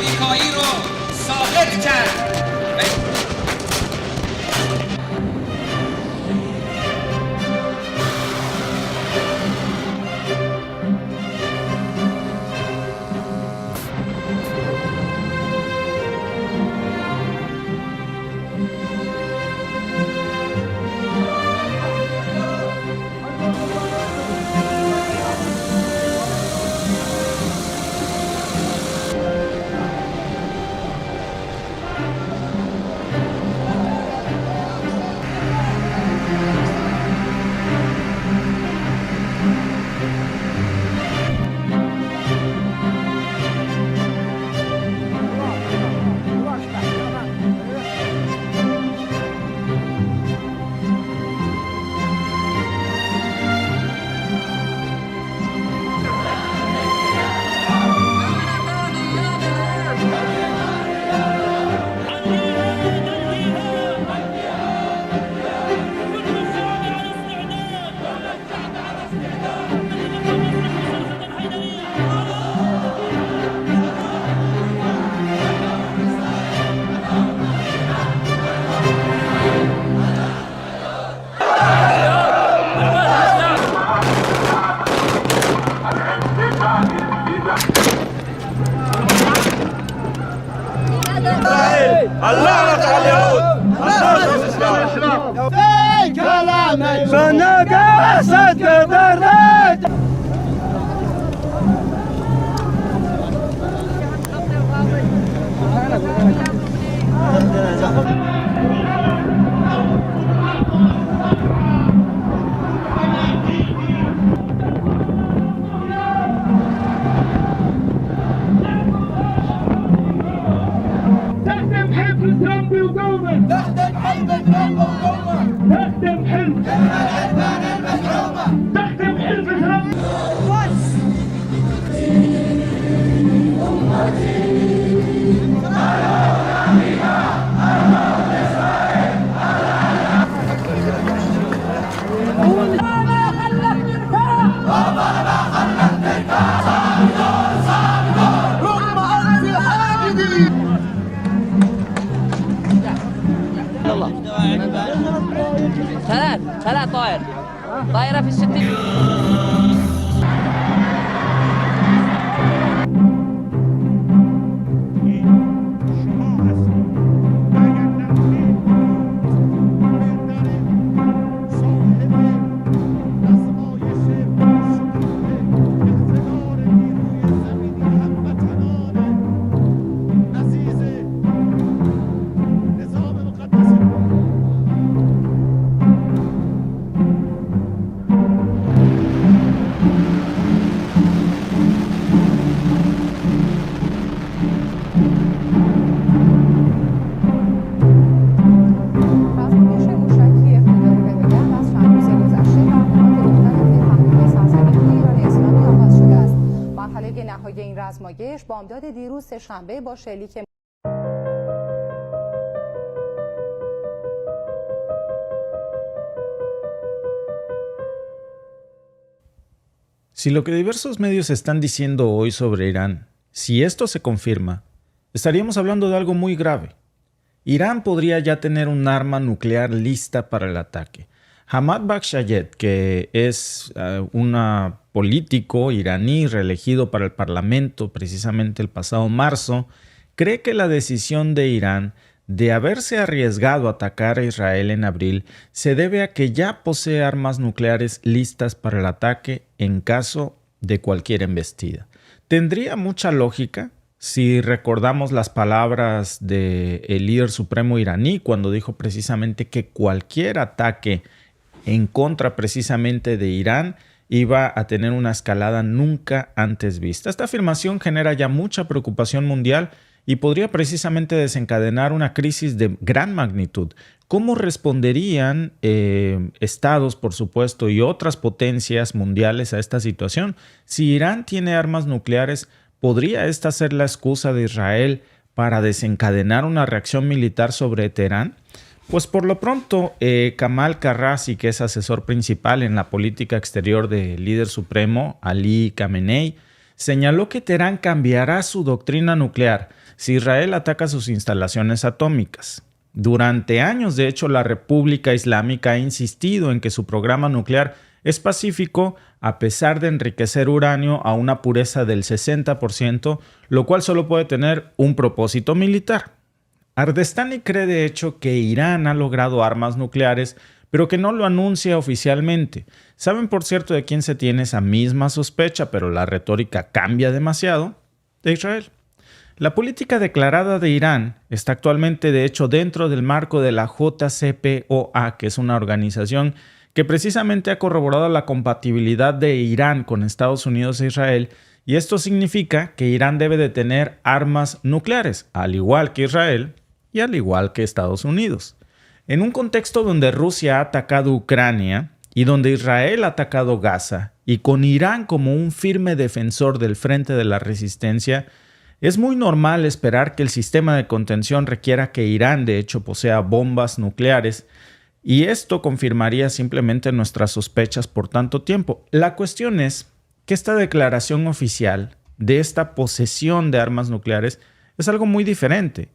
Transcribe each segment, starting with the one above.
آمریکایی رو ثابت کرد. ثلاث طائرة في الستين. بامداد دیروز سه‌شنبه با شلیک Si lo que diversos medios están diciendo hoy sobre Irán, si esto se confirma, estaríamos hablando de algo muy grave. Irán podría ya tener un arma nuclear lista para el ataque. Hamad Bakhshayed, que es un político iraní reelegido para el Parlamento precisamente el pasado marzo, cree que la decisión de Irán de haberse arriesgado a atacar a Israel en abril se debe a que ya posee armas nucleares listas para el ataque en caso de cualquier embestida. Tendría mucha lógica si recordamos las palabras del líder supremo iraní cuando dijo precisamente que cualquier ataque en contra precisamente de Irán iba a tener una escalada nunca antes vista. Esta afirmación genera ya mucha preocupación mundial y podría precisamente desencadenar una crisis de gran magnitud. ¿Cómo responderían estados, por supuesto, y otras potencias mundiales a esta situación? Si Irán tiene armas nucleares, ¿podría esta ser la excusa de Israel para desencadenar una reacción militar sobre Teherán? Pues por lo pronto, Kamal Karrazi, que es asesor principal en la política exterior del líder supremo, Ali Khamenei, señaló que Teherán cambiará su doctrina nuclear si Israel ataca sus instalaciones atómicas. Durante años, de hecho, la República Islámica ha insistido en que su programa nuclear es pacífico a pesar de enriquecer uranio a una pureza del 60%, lo cual solo puede tener un propósito militar. Ardestani cree de hecho que Irán ha logrado armas nucleares, pero que no lo anuncia oficialmente. ¿Saben por cierto de quién se tiene esa misma sospecha, pero la retórica cambia demasiado? De Israel. La política declarada de Irán está actualmente de hecho dentro del marco de la JCPOA, que es una organización que precisamente ha corroborado la compatibilidad de Irán con Estados Unidos e Israel, y esto significa que Irán debe de tener armas nucleares, al igual que Israel y al igual que Estados Unidos. En un contexto donde Rusia ha atacado Ucrania y donde Israel ha atacado Gaza, y con Irán como un firme defensor del frente de la resistencia, es muy normal esperar que el sistema de contención requiera que Irán de hecho posea bombas nucleares, y esto confirmaría simplemente nuestras sospechas por tanto tiempo. La cuestión es que esta declaración oficial de esta posesión de armas nucleares es algo muy diferente,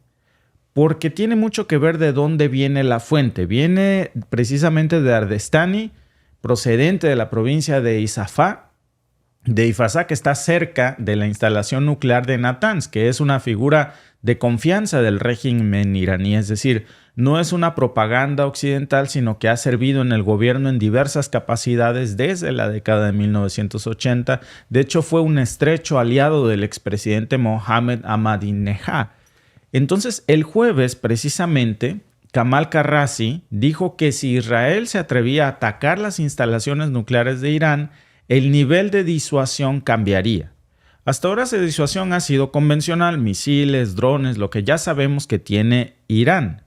porque tiene mucho que ver de dónde viene la fuente. Viene precisamente de Ardestani, procedente de la provincia de Ifasá, que está cerca de la instalación nuclear de Natanz, que es una figura de confianza del régimen iraní, es decir, no es una propaganda occidental, sino que ha servido en el gobierno en diversas capacidades desde la década de 1980. De hecho, fue un estrecho aliado del expresidente Mohammed Ahmadinejad. Entonces, el jueves, precisamente, Kamal Karrazi dijo que si Israel se atrevía a atacar las instalaciones nucleares de Irán, el nivel de disuasión cambiaría. Hasta ahora esa disuasión ha sido convencional, misiles, drones, lo que ya sabemos que tiene Irán.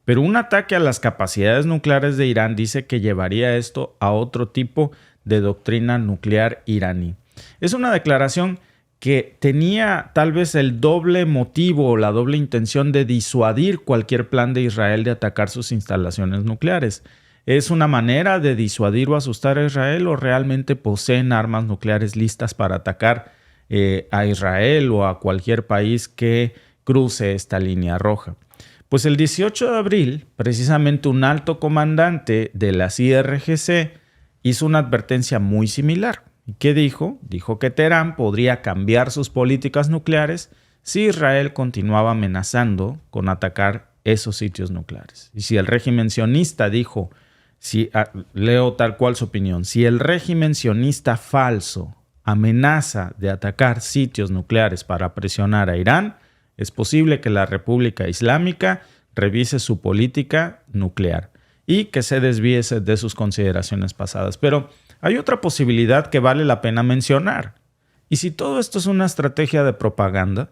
Pero un ataque a las capacidades nucleares de Irán dice que llevaría esto a otro tipo de doctrina nuclear iraní. Es una declaración que tenía tal vez el doble motivo o la doble intención de disuadir cualquier plan de Israel de atacar sus instalaciones nucleares. ¿Es una manera de disuadir o asustar a Israel, o realmente poseen armas nucleares listas para atacar a Israel o a cualquier país que cruce esta línea roja? Pues el 18 de abril, precisamente un alto comandante de la IRGC hizo una advertencia muy similar. ¿Y qué dijo? Dijo que Teherán podría cambiar sus políticas nucleares si Israel continuaba amenazando con atacar esos sitios nucleares. Y si el régimen sionista dijo, leo tal cual su opinión, si el régimen sionista falso amenaza de atacar sitios nucleares para presionar a Irán, es posible que la República Islámica revise su política nuclear y que se desvíe de sus consideraciones pasadas. Pero hay otra posibilidad que vale la pena mencionar. Y si todo esto es una estrategia de propaganda,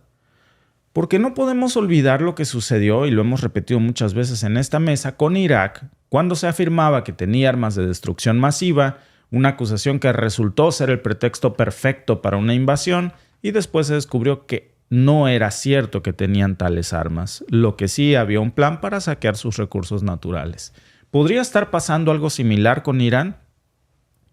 porque no podemos olvidar lo que sucedió, y lo hemos repetido muchas veces en esta mesa, con Irak, cuando se afirmaba que tenía armas de destrucción masiva, una acusación que resultó ser el pretexto perfecto para una invasión, y después se descubrió que no era cierto que tenían tales armas, lo que sí había un plan para saquear sus recursos naturales. ¿Podría estar pasando algo similar con Irán?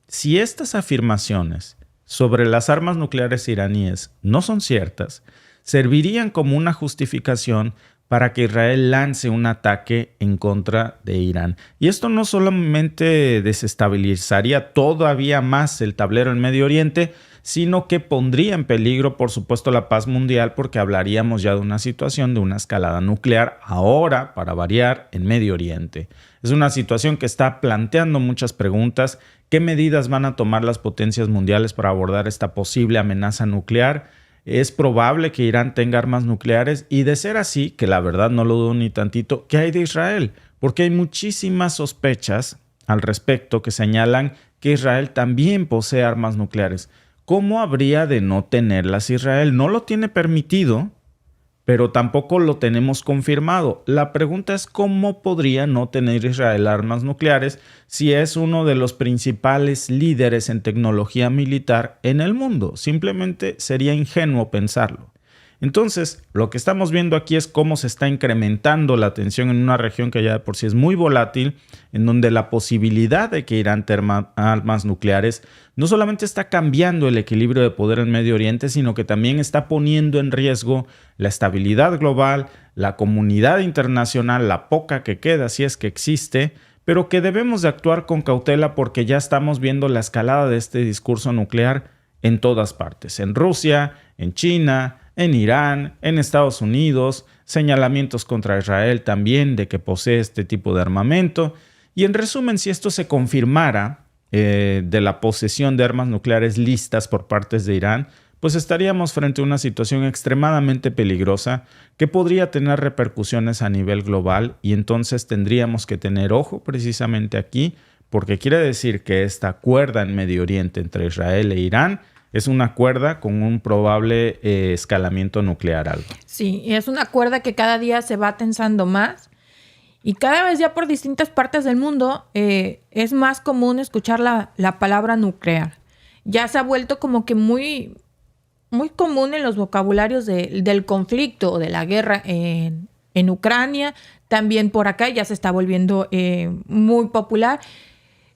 Si estas afirmaciones sobre las armas nucleares iraníes no son ciertas, servirían como una justificación para que Israel lance un ataque en contra de Irán. Y esto no solamente desestabilizaría todavía más el tablero en Medio Oriente, sino que pondría en peligro, por supuesto, la paz mundial, porque hablaríamos ya de una situación de una escalada nuclear, ahora, para variar, en Medio Oriente. Es una situación que está planteando muchas preguntas. ¿Qué medidas van a tomar las potencias mundiales para abordar esta posible amenaza nuclear? Es probable que Irán tenga armas nucleares, y de ser así, que la verdad no lo dudo ni tantito, ¿qué hay de Israel? Porque hay muchísimas sospechas al respecto que señalan que Israel también posee armas nucleares. ¿Cómo habría de no tenerlas Israel? No lo tiene permitido, pero tampoco lo tenemos confirmado. La pregunta es cómo podría no tener Israel armas nucleares si es uno de los principales líderes en tecnología militar en el mundo. Simplemente sería ingenuo pensarlo. Entonces, lo que estamos viendo aquí es cómo se está incrementando la tensión en una región que ya de por sí es muy volátil, en donde la posibilidad de que Irán tenga armas nucleares no solamente está cambiando el equilibrio de poder en Medio Oriente, sino que también está poniendo en riesgo la estabilidad global, la comunidad internacional, la poca que queda, si es que existe, pero que debemos de actuar con cautela porque ya estamos viendo la escalada de este discurso nuclear en todas partes, en Rusia, en China, en Irán, en Estados Unidos, señalamientos contra Israel también de que posee este tipo de armamento. Y en resumen, si esto se confirmara de la posesión de armas nucleares listas por partes de Irán, pues estaríamos frente a una situación extremadamente peligrosa que podría tener repercusiones a nivel global y entonces tendríamos que tener ojo precisamente aquí, porque quiere decir que esta cuerda en Medio Oriente entre Israel e Irán es una cuerda con un probable escalamiento nuclear, Alba. Sí, es una cuerda que cada día se va tensando más y cada vez ya por distintas partes del mundo es más común escuchar la palabra nuclear. Ya se ha vuelto como que muy, muy común en los vocabularios del conflicto o de la guerra en Ucrania. También por acá ya se está volviendo muy popular.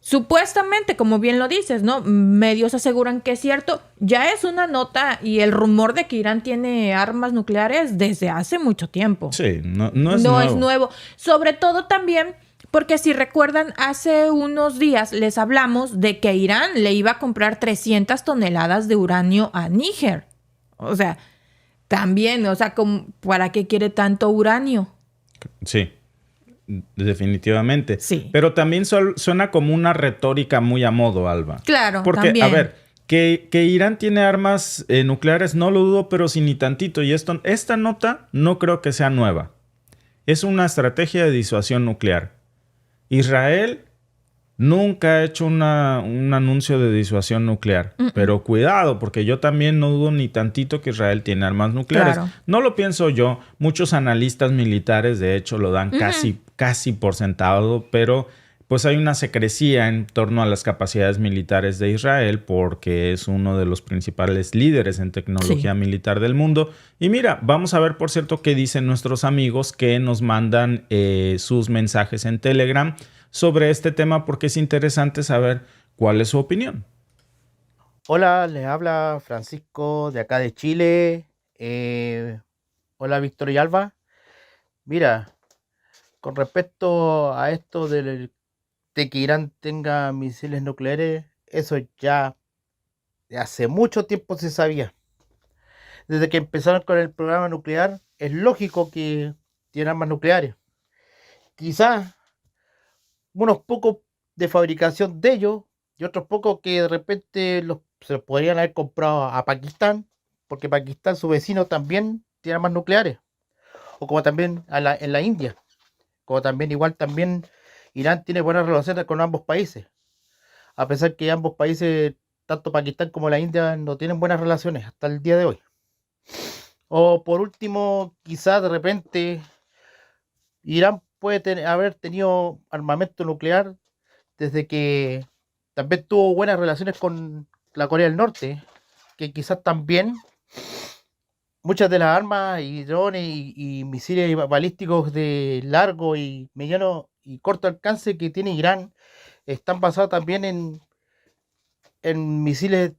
Supuestamente, como bien lo dices, ¿no? Medios aseguran que es cierto. Ya es una nota y el rumor de que Irán tiene armas nucleares desde hace mucho tiempo. Sí, no es No nuevo. es nuevo. Sobre todo también porque si recuerdan, hace unos días les hablamos de que Irán le iba a comprar 300 toneladas de uranio a Níger. O sea, también, o sea, ¿para qué quiere tanto uranio? Sí. Definitivamente. Sí. Pero también suena como una retórica muy a modo, Alba. Claro, porque, también. a ver, que Irán tiene armas nucleares, no lo dudo, pero sí ni tantito. Y esta nota no creo que sea nueva. Es una estrategia de disuasión nuclear. Israel nunca ha hecho un anuncio de disuasión nuclear. Pero cuidado, porque yo también no dudo ni tantito que Israel tiene armas nucleares. Claro. No lo pienso yo. Muchos analistas militares, de hecho, lo dan casi por sentado, pero pues hay una secrecía en torno a las capacidades militares de Israel porque es uno de los principales líderes en tecnología militar del mundo. Y mira, vamos a ver, por cierto, qué dicen nuestros amigos que nos mandan sus mensajes en Telegram sobre este tema porque es interesante saber cuál es su opinión. Hola, les habla Francisco de acá de Chile. Hola, Víctor y Alba. Mira, con respecto a esto de que Irán tenga misiles nucleares, eso ya de hace mucho tiempo se sabía. Desde que empezaron con el programa nuclear, es lógico que tienen armas nucleares. Quizás unos pocos de fabricación de ellos y otros pocos que de repente se los podrían haber comprado a Pakistán, porque Pakistán, su vecino, también tiene armas nucleares. O como también en la India. Como también también Irán tiene buenas relaciones con ambos países. A pesar que ambos países, tanto Pakistán como la India, no tienen buenas relaciones hasta el día de hoy. O por último, quizás de repente Irán puede haber tenido armamento nuclear desde que también tuvo buenas relaciones con la Corea del Norte, que quizás también muchas de las armas y drones y misiles balísticos de largo y mediano y corto alcance que tiene Irán están basados también en misiles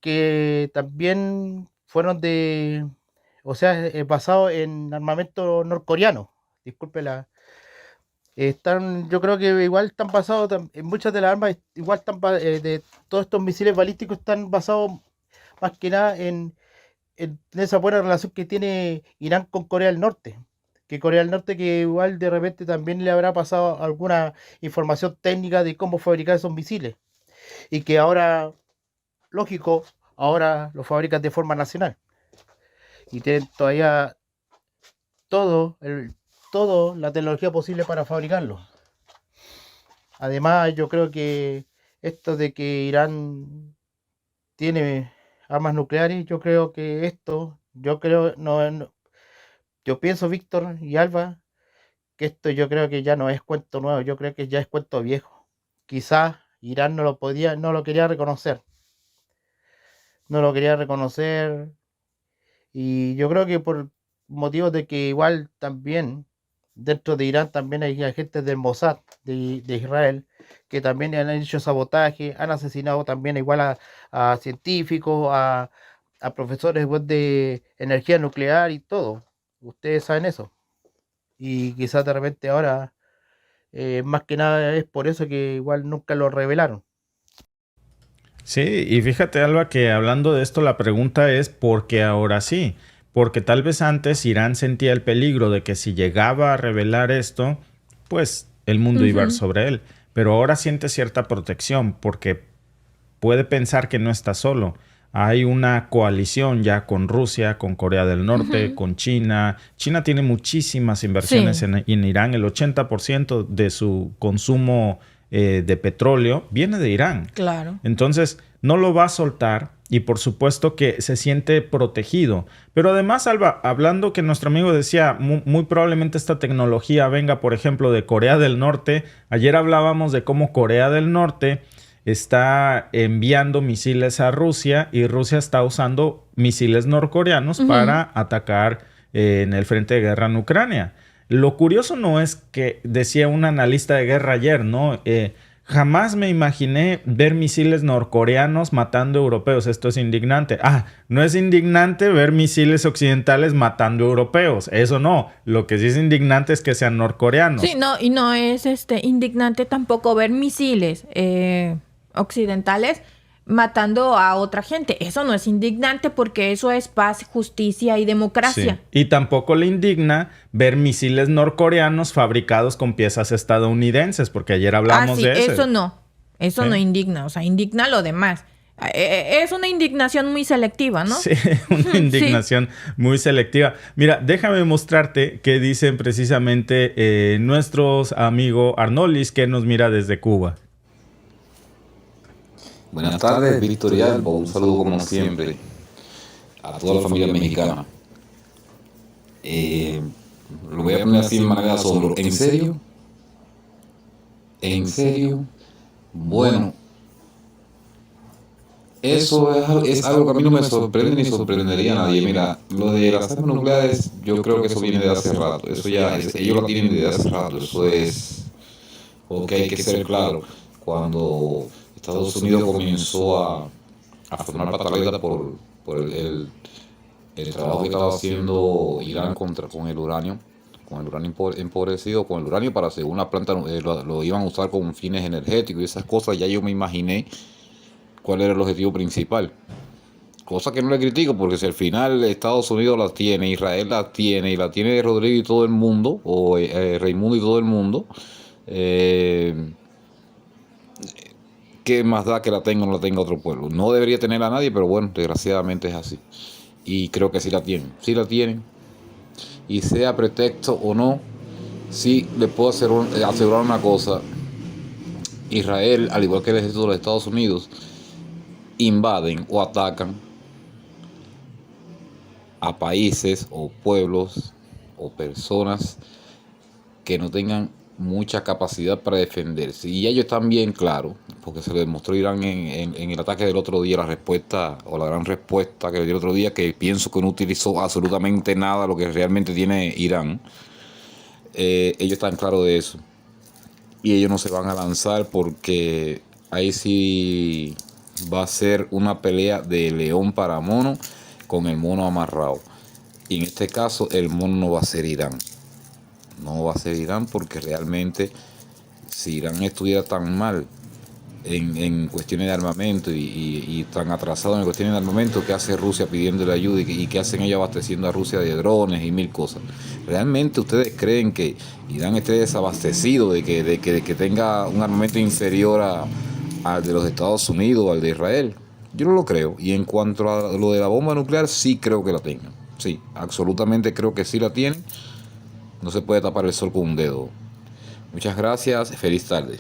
que también fueron basados en armamento norcoreano. Disculpe yo creo que igual están basados en muchas de las armas, igual están de todos estos misiles balísticos están basados más que nada en esa buena relación que tiene Irán con Corea del Norte. Que Corea del Norte que igual de repente también le habrá pasado alguna información técnica de cómo fabricar esos misiles. Y que ahora, lógico, ahora los fabrican de forma nacional. Y tienen todavía todo la tecnología posible para fabricarlo. Además, yo creo que esto de que Irán tiene armas nucleares, yo pienso, Víctor y Alba, que esto yo creo que ya no es cuento nuevo, yo creo que ya es cuento viejo. Quizás Irán no lo quería reconocer. No lo quería reconocer Y yo creo que por motivos de que igual también dentro de Irán también hay agentes del Mossad de Israel que también han hecho sabotaje, han asesinado también igual a científicos, a profesores pues, de energía nuclear y todo. Ustedes saben eso. Y quizás de repente ahora, más que nada es por eso que igual nunca lo revelaron. Sí, y fíjate, Alba, que hablando de esto, la pregunta es ¿por qué ahora sí? Porque tal vez antes Irán sentía el peligro de que si llegaba a revelar esto, pues el mundo iba a ir sobre él. Pero ahora siente cierta protección porque puede pensar que no está solo. Hay una coalición ya con Rusia, con Corea del Norte, con China. China tiene muchísimas inversiones Sí. en Irán. El 80% de su consumo de petróleo viene de Irán. Claro. Entonces, no lo va a soltar y por supuesto que se siente protegido. Pero además, Alba, hablando que nuestro amigo decía, muy probablemente esta tecnología venga, por ejemplo, de Corea del Norte. Ayer hablábamos de cómo Corea del Norte está enviando misiles a Rusia y Rusia está usando misiles norcoreanos para atacar en el frente de guerra en Ucrania. Lo curioso no es que decía un analista de guerra ayer, ¿no? Jamás me imaginé ver misiles norcoreanos matando europeos. Esto es indignante. No es indignante ver misiles occidentales matando europeos. Eso no. Lo que sí es indignante es que sean norcoreanos. Sí, no, y no es indignante tampoco ver misiles occidentales matando a otra gente. Eso no es indignante porque eso es paz, justicia y democracia. Sí. Y tampoco le indigna ver misiles norcoreanos fabricados con piezas estadounidenses, porque ayer hablamos de eso. Eso no. Eso no indigna. O sea, indigna lo demás. Es una indignación muy selectiva, ¿no? Sí, una indignación muy selectiva. Mira, déjame mostrarte qué dicen precisamente nuestros amigos Arnolis, que nos mira desde Cuba. Buenas tardes, Víctor y Alba. Un saludo como siempre a toda la familia mexicana. Lo voy a poner así de manera sobre. ¿En serio? ¿En serio? Bueno, eso es algo que a mí no me sorprende ni sorprendería a nadie. Mira, lo de las armas nucleares, yo creo que eso viene de hace rato. Eso ya, ellos lo tienen desde hace rato. Eso es, porque hay que ser claro. Cuando Estados Unidos comenzó a formar pataleta por el trabajo que estaba haciendo Irán con el uranio empobrecido, con el uranio para según la planta lo iban a usar con fines energéticos y esas cosas, ya yo me imaginé cuál era el objetivo principal. Cosa que no le critico, porque si al final Estados Unidos la tiene, Israel la tiene, y la tiene Rodrigo y todo el mundo, o Raimundo y todo el mundo, ¿qué más da que la tenga o no la tenga otro pueblo? No debería tener a nadie, pero bueno, desgraciadamente es así. Y creo que sí la tienen. Sí la tienen. Y sea pretexto o no, sí le puedo asegurar una cosa. Israel, al igual que el ejército de los Estados Unidos, invaden o atacan a países o pueblos o personas que no tengan mucha capacidad para defenderse. Y ellos están bien claros, porque se le demostró a Irán en el ataque del otro día, la respuesta o la gran respuesta que le dio el otro día, que pienso que no utilizó absolutamente nada lo que realmente tiene Irán. Ellos están claros de eso. Y ellos no se van a lanzar porque ahí sí va a ser una pelea de león para mono con el mono amarrado. Y en este caso el mono no va a ser Irán. No va a ser Irán porque realmente si Irán estuviera tan mal en cuestiones de armamento y tan atrasado en cuestiones de armamento, ¿qué hace Rusia pidiéndole ayuda y qué hacen ellos abasteciendo a Rusia de drones y mil cosas? ¿Realmente ustedes creen que Irán esté desabastecido de que tenga un armamento inferior al de los Estados Unidos o al de Israel? Yo no lo creo. Y en cuanto a lo de la bomba nuclear, sí creo que la tengan. Sí, absolutamente creo que sí la tienen. No se puede tapar el sol con un dedo. Muchas gracias. Feliz tarde.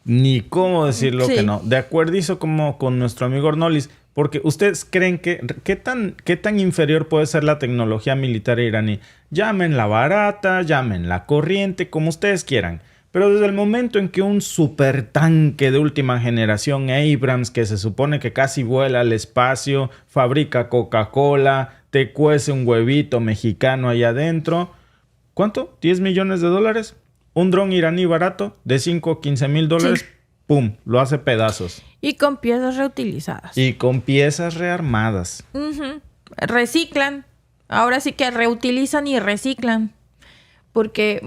Ni cómo decirlo Sí. que no. De acuerdizo como con nuestro amigo Arnolis. Porque ustedes creen que... ¿Qué tan inferior puede ser la tecnología militar iraní? Llámenla barata, llámenla corriente, como ustedes quieran. Pero desde el momento en que un supertanque de última generación Abrams, que se supone que casi vuela al espacio, fabrica Coca-Cola, te cuece un huevito mexicano ahí adentro. ¿Cuánto? ¿10 millones de dólares? Un dron iraní barato de 5 o 15 mil dólares. Sí. ¡Pum! Lo hace pedazos. Y con piezas reutilizadas. Y con piezas rearmadas. Ujú. Reciclan. Ahora sí que reutilizan y reciclan. Porque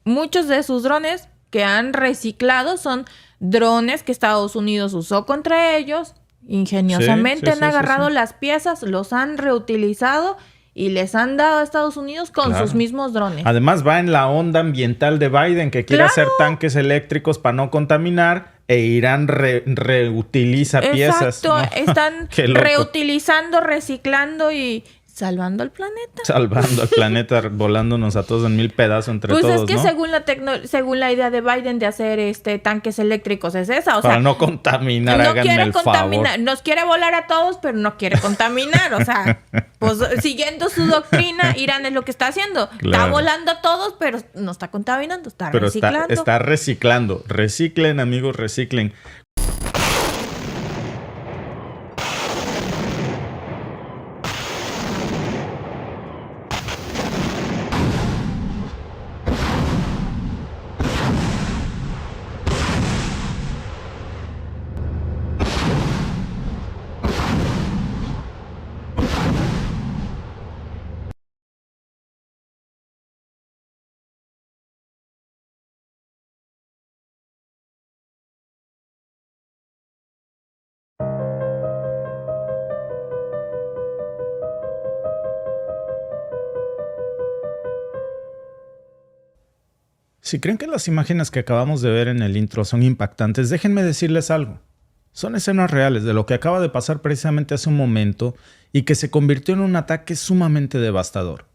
muchos de sus drones que han reciclado son drones que Estados Unidos usó contra ellos. Ingeniosamente han agarrado las piezas, los han reutilizado y les han dado a Estados Unidos con sus mismos drones. Además va en la onda ambiental de Biden, que quiere hacer tanques eléctricos para no contaminar, e Irán reutiliza piezas. Exacto, ¿no? están Qué loco. reutilizando, reciclando y salvando al planeta. Salvando al planeta, volándonos a todos en mil pedazos entre Pues todos, es que ¿no? según la idea de Biden de hacer tanques eléctricos es esa, o Para sea, no contaminar, no háganme quiere el contaminar, favor. nos quiere volar a todos, pero no quiere contaminar, o sea, pues siguiendo su doctrina, Irán es lo que está haciendo, está Claro. volando a todos, pero no está contaminando, está Pero reciclando. está reciclando. Reciclen, amigos, reciclen. Si creen que las imágenes que acabamos de ver en el intro son impactantes, déjenme decirles algo. Son escenas reales de lo que acaba de pasar precisamente hace un momento y que se convirtió en un ataque sumamente devastador.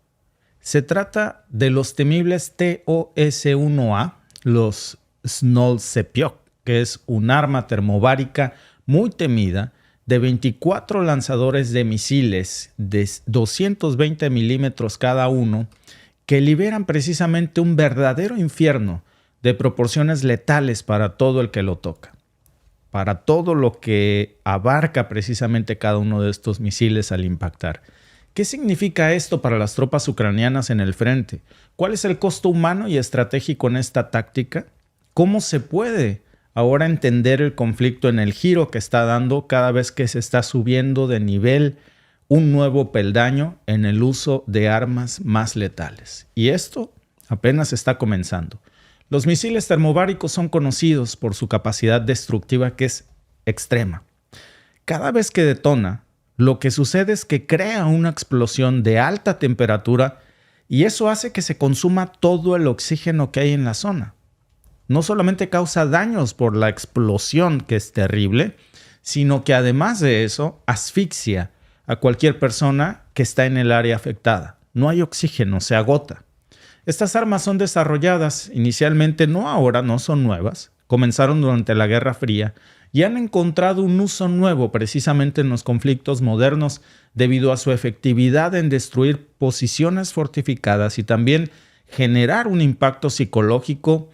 Se trata de los temibles TOS-1A, los Snolcepiok, que es un arma termobárica muy temida de 24 lanzadores de misiles de 220 milímetros cada uno, que liberan precisamente un verdadero infierno de proporciones letales para todo el que lo toca, para todo lo que abarca precisamente cada uno de estos misiles al impactar. ¿Qué significa esto para las tropas ucranianas en el frente? ¿Cuál es el costo humano y estratégico en esta táctica? ¿Cómo se puede ahora entender el conflicto en el giro que está dando cada vez que se está subiendo de nivel un nuevo peldaño en el uso de armas más letales? Y esto apenas está comenzando. Los misiles termobáricos son conocidos por su capacidad destructiva, que es extrema. Cada vez que detona, lo que sucede es que crea una explosión de alta temperatura y eso hace que se consuma todo el oxígeno que hay en la zona. No solamente causa daños por la explosión, que es terrible, sino que además de eso asfixia a cualquier persona que está en el área afectada. No hay oxígeno, se agota. Estas armas son desarrolladas inicialmente, no ahora, no son nuevas. Comenzaron durante la Guerra Fría y han encontrado un uso nuevo precisamente en los conflictos modernos debido a su efectividad en destruir posiciones fortificadas y también generar un impacto psicológico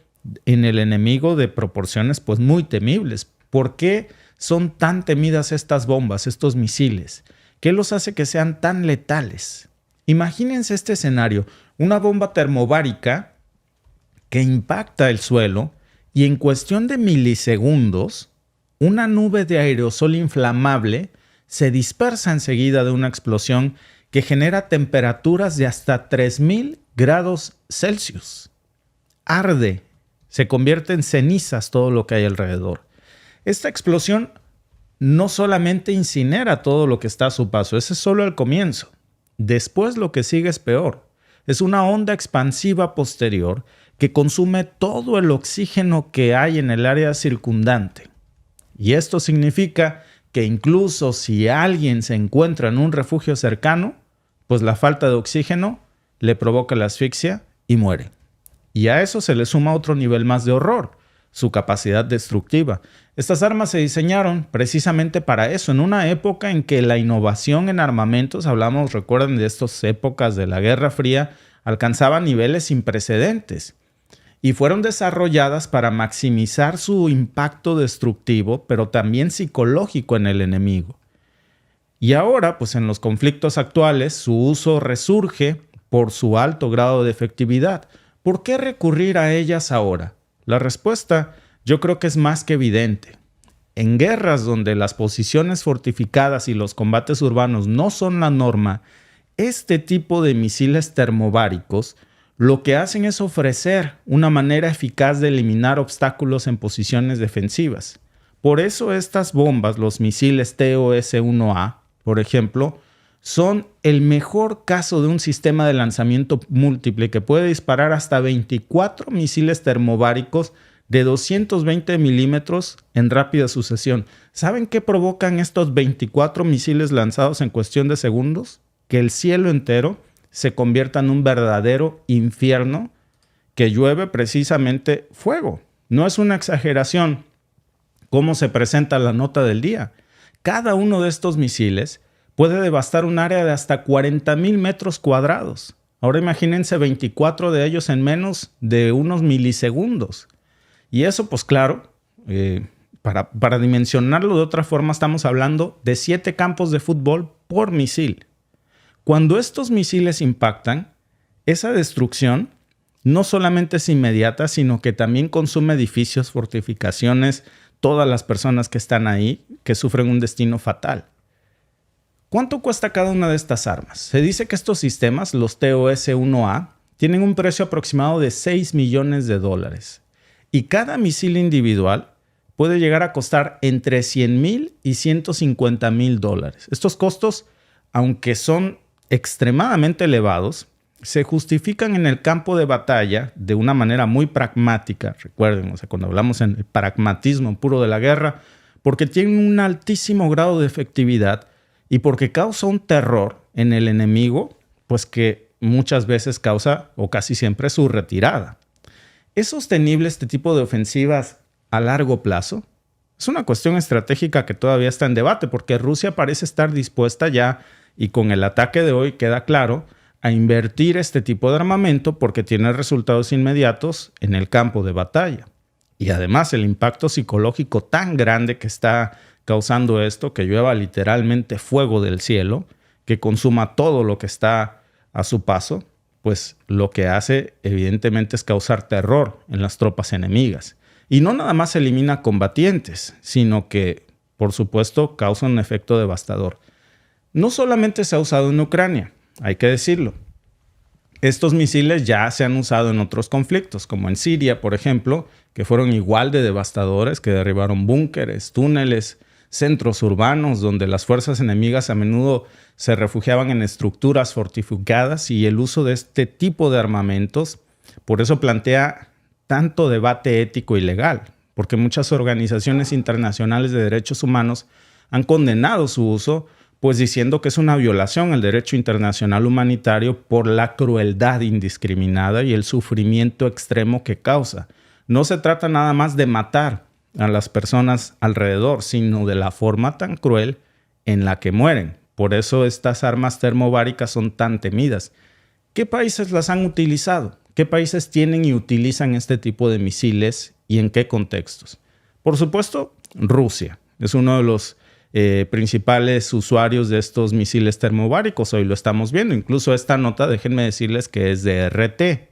en el enemigo de proporciones pues muy temibles. ¿Por qué son tan temidas estas bombas, estos misiles? ¿Qué los hace que sean tan letales? Imagínense este escenario, una bomba termobárica que impacta el suelo y en cuestión de milisegundos, una nube de aerosol inflamable se dispersa enseguida de una explosión que genera temperaturas de hasta 3000 grados Celsius. Arde, se convierte en cenizas todo lo que hay alrededor. Esta explosión no solamente incinera todo lo que está a su paso, ese es solo el comienzo. Después lo que sigue es peor. Es una onda expansiva posterior que consume todo el oxígeno que hay en el área circundante. Y esto significa que incluso si alguien se encuentra en un refugio cercano, pues la falta de oxígeno le provoca la asfixia y muere. Y a eso se le suma otro nivel más de horror, su capacidad destructiva. Estas armas se diseñaron precisamente para eso, en una época en que la innovación en armamentos, hablamos, recuerden de estas épocas de la Guerra Fría, alcanzaba niveles sin precedentes. Y fueron desarrolladas para maximizar su impacto destructivo, pero también psicológico en el enemigo. Y ahora, pues en los conflictos actuales, su uso resurge por su alto grado de efectividad. ¿Por qué recurrir a ellas ahora? La respuesta yo creo que es más que evidente. En guerras donde las posiciones fortificadas y los combates urbanos no son la norma, este tipo de misiles termobáricos lo que hacen es ofrecer una manera eficaz de eliminar obstáculos en posiciones defensivas. Por eso estas bombas, los misiles TOS-1A, por ejemplo, son el mejor caso de un sistema de lanzamiento múltiple que puede disparar hasta 24 misiles termobáricos de 220 milímetros en rápida sucesión. ¿Saben qué provocan estos 24 misiles lanzados en cuestión de segundos? Que el cielo entero se convierta en un verdadero infierno que llueve precisamente fuego. No es una exageración cómo se presenta la nota del día. Cada uno de estos misiles puede devastar un área de hasta 40,000 metros cuadrados. Ahora imagínense 24 de ellos en menos de unos milisegundos. Y eso, pues claro, para dimensionarlo de otra forma, estamos hablando de 7 campos de fútbol por misil. Cuando estos misiles impactan, esa destrucción no solamente es inmediata, sino que también consume edificios, fortificaciones, todas las personas que están ahí, que sufren un destino fatal. ¿Cuánto cuesta cada una de estas armas? Se dice que estos sistemas, los TOS-1A, tienen un precio aproximado de $6 millones. Y cada misil individual puede llegar a costar entre $100,000 y $150,000. Estos costos, aunque son extremadamente elevados, se justifican en el campo de batalla de una manera muy pragmática. Recuerden, cuando hablamos en el pragmatismo puro de la guerra, porque tienen un altísimo grado de efectividad y porque causa un terror en el enemigo, pues que muchas veces causa, o casi siempre, su retirada. ¿Es sostenible este tipo de ofensivas a largo plazo? Es una cuestión estratégica que todavía está en debate, porque Rusia parece estar dispuesta ya, y con el ataque de hoy queda claro, a invertir este tipo de armamento porque tiene resultados inmediatos en el campo de batalla. Y además el impacto psicológico tan grande que está causando esto, que llueva literalmente fuego del cielo, que consuma todo lo que está a su paso, pues lo que hace evidentemente es causar terror en las tropas enemigas. Y no nada más elimina combatientes, sino que, por supuesto, causa un efecto devastador. No solamente se ha usado en Ucrania, hay que decirlo. Estos misiles ya se han usado en otros conflictos, como en Siria, por ejemplo, que fueron igual de devastadores, que derribaron búnkeres, túneles, centros urbanos, donde las fuerzas enemigas a menudo se refugiaban en estructuras fortificadas, y el uso de este tipo de armamentos, por eso plantea tanto debate ético y legal, porque muchas organizaciones internacionales de derechos humanos han condenado su uso, pues diciendo que es una violación al derecho internacional humanitario por la crueldad indiscriminada y el sufrimiento extremo que causa. No se trata nada más de matar a las personas alrededor, sino de la forma tan cruel en la que mueren. Por eso estas armas termobáricas son tan temidas. ¿Qué países las han utilizado? ¿Qué países tienen y utilizan este tipo de misiles y en qué contextos? Por supuesto, Rusia es uno de los principales usuarios de estos misiles termobáricos. Hoy lo estamos viendo. Incluso esta nota, déjenme decirles que es de RT.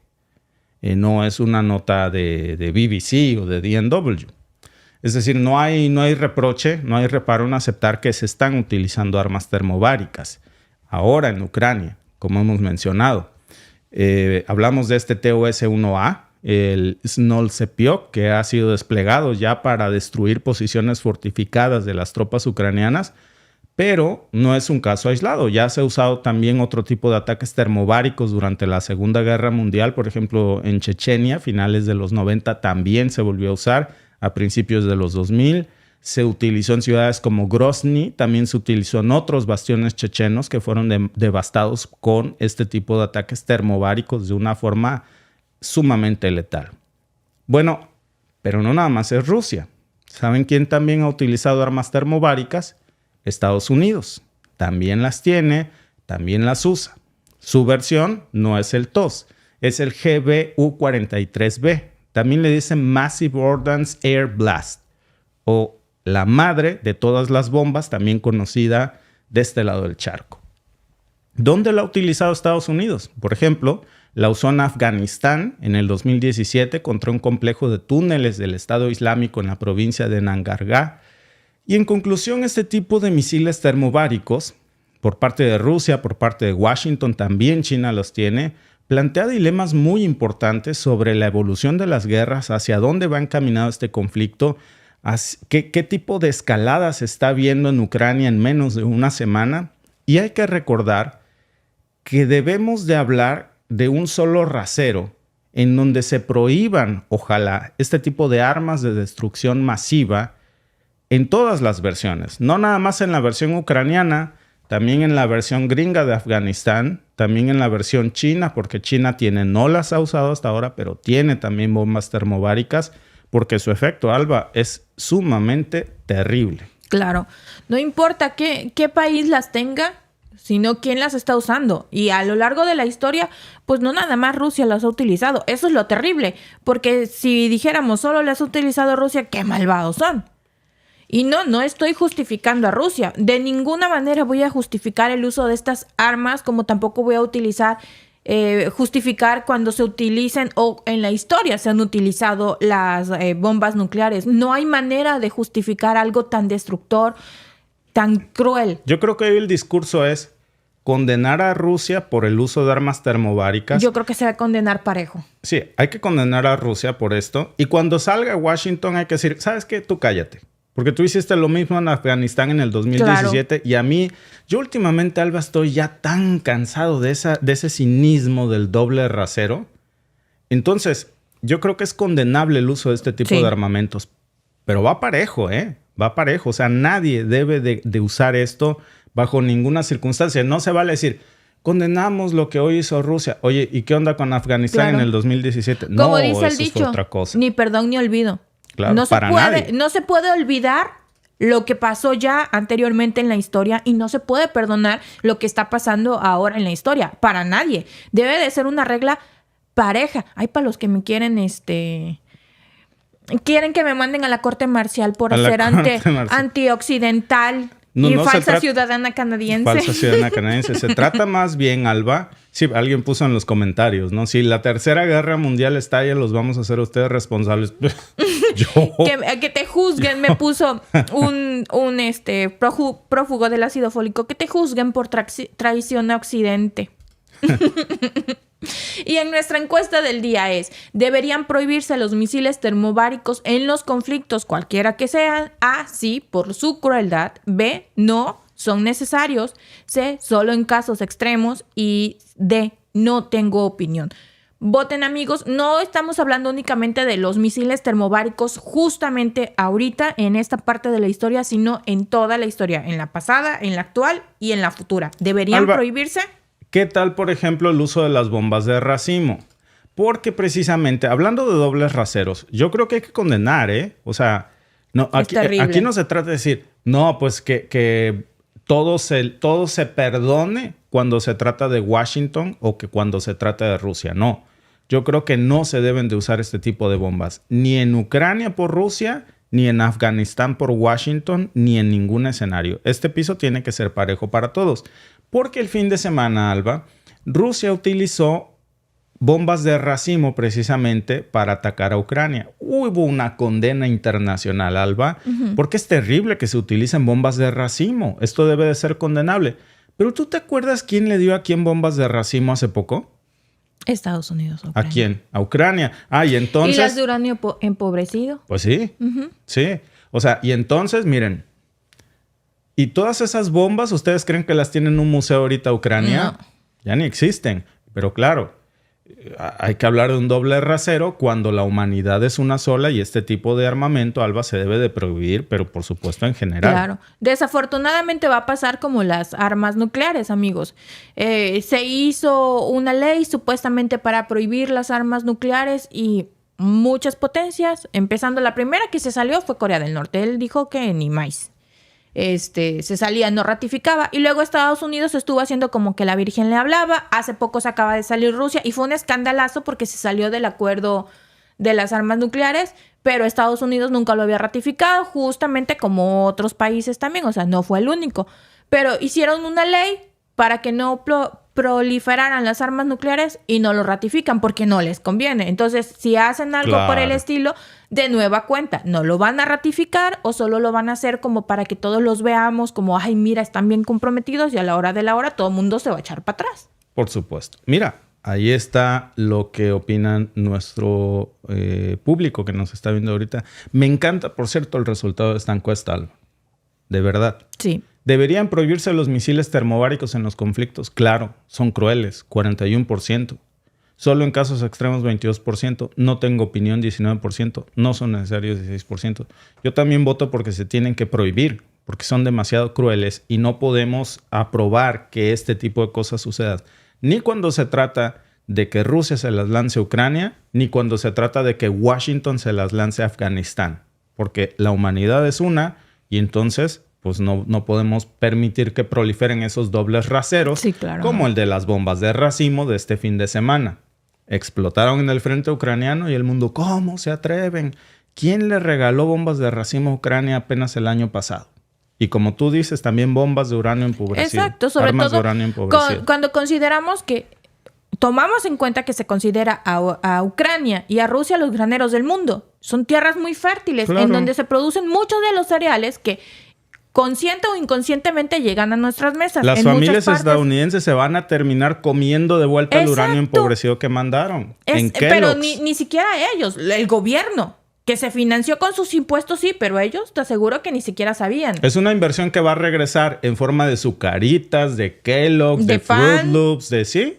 No es una nota de BBC o de DNW. Es decir, no hay reproche, no hay reparo en aceptar que se están utilizando armas termobáricas. Ahora en Ucrania, como hemos mencionado, hablamos de este TOS-1A, el Snolcepiok, que ha sido desplegado ya para destruir posiciones fortificadas de las tropas ucranianas, pero no es un caso aislado. Ya se ha usado también otro tipo de ataques termobáricos durante la Segunda Guerra Mundial. Por ejemplo, en Chechenia, finales de los 90, también se volvió a usar. A principios de los 2000 se utilizó en ciudades como Grozny, también se utilizó en otros bastiones chechenos que fueron devastados con este tipo de ataques termobáricos de una forma sumamente letal. Bueno, pero no nada más es Rusia. ¿Saben quién también ha utilizado armas termobáricas? Estados Unidos. También las tiene, también las usa. Su versión no es el TOS, es el GBU-43B. También le dicen Massive Ordnance Air Blast, o la madre de todas las bombas, también conocida de este lado del charco. ¿Dónde la ha utilizado Estados Unidos? Por ejemplo, la usó en Afganistán en el 2017 contra un complejo de túneles del Estado Islámico en la provincia de Nangarhar. Y en conclusión, este tipo de misiles termobáricos, por parte de Rusia, por parte de Washington, también China los tiene, plantea dilemas muy importantes sobre la evolución de las guerras, hacia dónde va encaminado este conflicto, qué tipo de escalada se está viendo en Ucrania en menos de una semana. Y hay que recordar que debemos de hablar de un solo rasero en donde se prohíban, ojalá, este tipo de armas de destrucción masiva en todas las versiones. No nada más en la versión ucraniana, también en la versión gringa de Afganistán, también en la versión china, porque China no las ha usado hasta ahora, pero tiene también bombas termobáricas, porque su efecto, Alba, es sumamente terrible. Claro, no importa qué país las tenga, sino quién las está usando. Y a lo largo de la historia, pues no nada más Rusia las ha utilizado. Eso es lo terrible, porque si dijéramos solo las ha utilizado Rusia, qué malvados son. Y no estoy justificando a Rusia. De ninguna manera voy a justificar el uso de estas armas, como tampoco voy a justificar cuando se utilicen o en la historia se han utilizado las bombas nucleares. No hay manera de justificar algo tan destructor, tan cruel. Yo creo que hoy el discurso es condenar a Rusia por el uso de armas termobáricas. Yo creo que se va a condenar parejo. Sí, hay que condenar a Rusia por esto. Y cuando salga Washington hay que decir, ¿sabes qué? Tú cállate. Porque tú hiciste lo mismo en Afganistán en el 2017. Claro. Y a mí, yo últimamente, Alba, estoy ya tan cansado de ese cinismo del doble rasero. Entonces, yo creo que es condenable el uso de este tipo de armamentos. Pero va parejo, ¿eh? Va parejo. O sea, nadie debe de usar esto bajo ninguna circunstancia. No se vale decir, condenamos lo que hoy hizo Rusia. Oye, ¿y qué onda con Afganistán en el 2017? Como no, dice el eso dicho, fue otra cosa. Ni perdón ni olvido. Claro, no se puede olvidar lo que pasó ya anteriormente en la historia y no se puede perdonar lo que está pasando ahora en la historia. Para nadie. Debe de ser una regla pareja. Hay para los que me quieren, quieren que me manden a la corte marcial por ser antioccidental y falsa ciudadana canadiense. Falsa ciudadana canadiense. Se trata más bien, Alba, sí, alguien puso en los comentarios, ¿no? Si la Tercera Guerra Mundial estalla, los vamos a hacer ustedes responsables. Que te juzguen, me puso un prófugo del ácido fólico, que te juzguen por traición a Occidente. Y en nuestra encuesta del día es: ¿deberían prohibirse los misiles termobáricos en los conflictos cualquiera que sean? A, sí, por su crueldad. B, no, son necesarios. C, solo en casos extremos. Y D, no tengo opinión. Voten, amigos. No estamos hablando únicamente de los misiles termobáricos justamente ahorita en esta parte de la historia, sino en toda la historia, en la pasada, en la actual y en la futura. ¿Deberían prohibirse? ¿Qué tal, por ejemplo, el uso de las bombas de racimo? Porque precisamente, hablando de dobles raseros, yo creo que hay que condenar, ¿eh? O sea, no, aquí no se trata de decir, no, pues que todo se perdone cuando se trata de Washington o que cuando se trata de Rusia. No, yo creo que no se deben de usar este tipo de bombas. Ni en Ucrania por Rusia, ni en Afganistán por Washington, ni en ningún escenario. Este piso tiene que ser parejo para todos. Porque el fin de semana, Alba, Rusia utilizó bombas de racimo precisamente para atacar a Ucrania. Hubo una condena internacional, Alba, porque es terrible que se utilicen bombas de racimo. Esto debe de ser condenable. Pero ¿tú te acuerdas quién le dio a quién bombas de racimo hace poco? Estados Unidos. Ucrania. ¿A quién? A Ucrania. Y entonces... ¿Y las de uranio empobrecido? Pues sí, sí. O sea, y entonces, miren... ¿Y todas esas bombas, ustedes creen que las tiene en un museo ahorita Ucrania? No. Ya ni existen. Pero claro, hay que hablar de un doble rasero cuando la humanidad es una sola y este tipo de armamento, Alba, se debe de prohibir, pero por supuesto en general. Claro. Desafortunadamente va a pasar como las armas nucleares, amigos. Se hizo una ley supuestamente para prohibir las armas nucleares y muchas potencias, empezando la primera que se salió fue Corea del Norte. Él dijo que ni más. Se salía, no ratificaba, y luego Estados Unidos estuvo haciendo como que la Virgen le hablaba. Hace poco se acaba de salir Rusia y fue un escandalazo porque se salió del acuerdo de las armas nucleares, pero Estados Unidos nunca lo había ratificado, justamente como otros países también, o sea, no fue el único. pero hicieron una ley para que no proliferaran las armas nucleares y no lo ratifican porque no les conviene. Entonces, si hacen algo por el estilo, de nueva cuenta, ¿no lo van a ratificar o solo lo van a hacer como para que todos los veamos como, ay, mira, están bien comprometidos y a la hora de la hora todo el mundo se va a echar para atrás? Por supuesto. Mira, ahí está lo que opinan nuestro público que nos está viendo ahorita. Me encanta, por cierto, el resultado de esta encuesta, Alba. De verdad. Sí. ¿Deberían prohibirse los misiles termobáricos en los conflictos? Claro, son crueles, 41%. Solo en casos extremos, 22%. No tengo opinión, 19%. No son necesarios, 16%. Yo también voto porque se tienen que prohibir, porque son demasiado crueles y no podemos aprobar que este tipo de cosas sucedan. Ni cuando se trata de que Rusia se las lance a Ucrania, ni cuando se trata de que Washington se las lance a Afganistán. Porque la humanidad es una y entonces pues no podemos permitir que proliferen esos dobles raseros, sí, claro, como el de las bombas de racimo de este fin de semana. Explotaron en el frente ucraniano y el mundo, ¿cómo se atreven? ¿Quién le regaló bombas de racimo a Ucrania apenas el año pasado? Y como tú dices, también bombas de uranio empobrecido. Exacto, sobre armas todo de uranio empobrecido. cuando consideramos que tomamos en cuenta que se considera a Ucrania y a Rusia los graneros del mundo. Son tierras muy fértiles, Claro. en donde se producen muchos de los cereales que consciente o inconscientemente llegan a nuestras mesas. Las En familias muchas partes. estadounidenses se van a terminar comiendo de vuelta el uranio Exacto. empobrecido que mandaron. En Pero Kellogg's. ni siquiera ellos, el gobierno, que se financió con sus impuestos, sí, pero ellos te aseguro que ni siquiera sabían. Es una inversión que va a regresar en forma de sucaritas, de Kellogg's, de Fruit pan, Loops, de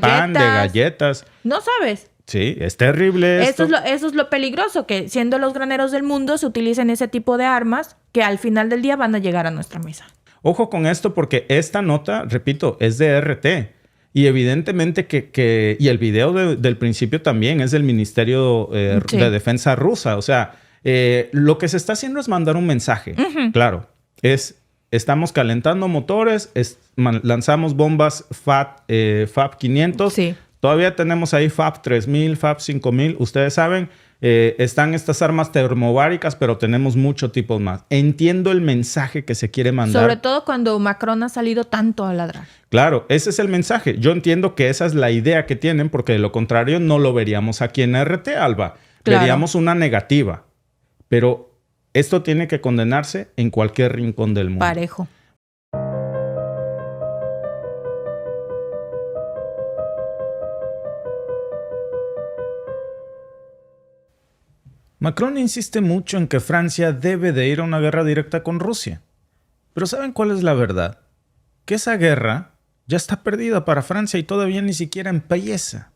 pan, de galletas. No sabes. Sí, es terrible esto. Eso es lo peligroso, que siendo los graneros del mundo se utilicen ese tipo de armas que al final del día van a llegar a nuestra mesa. Ojo con esto porque esta nota, repito, es de RT. Y evidentemente y el video del principio también es del Ministerio Sí. de Defensa rusa. O sea, lo que se está haciendo es mandar un mensaje. Claro, estamos calentando motores, lanzamos bombas FAB 500. Sí. Todavía tenemos ahí FAB 3000, FAB 5000. Ustedes saben, están estas armas termobáricas, pero tenemos muchos tipos más. Entiendo el mensaje que se quiere mandar. Sobre todo cuando Macron ha salido tanto a ladrar. Claro, ese es el mensaje. Yo entiendo que esa es la idea que tienen, porque de lo contrario no lo veríamos aquí en RT, Alba. Claro. Veríamos una negativa. Pero esto tiene que condenarse en cualquier rincón del mundo. Parejo. Macron insiste mucho en que Francia debe de ir a una guerra directa con Rusia. Pero ¿saben cuál es la verdad? Que esa guerra ya está perdida para Francia y todavía ni siquiera empieza.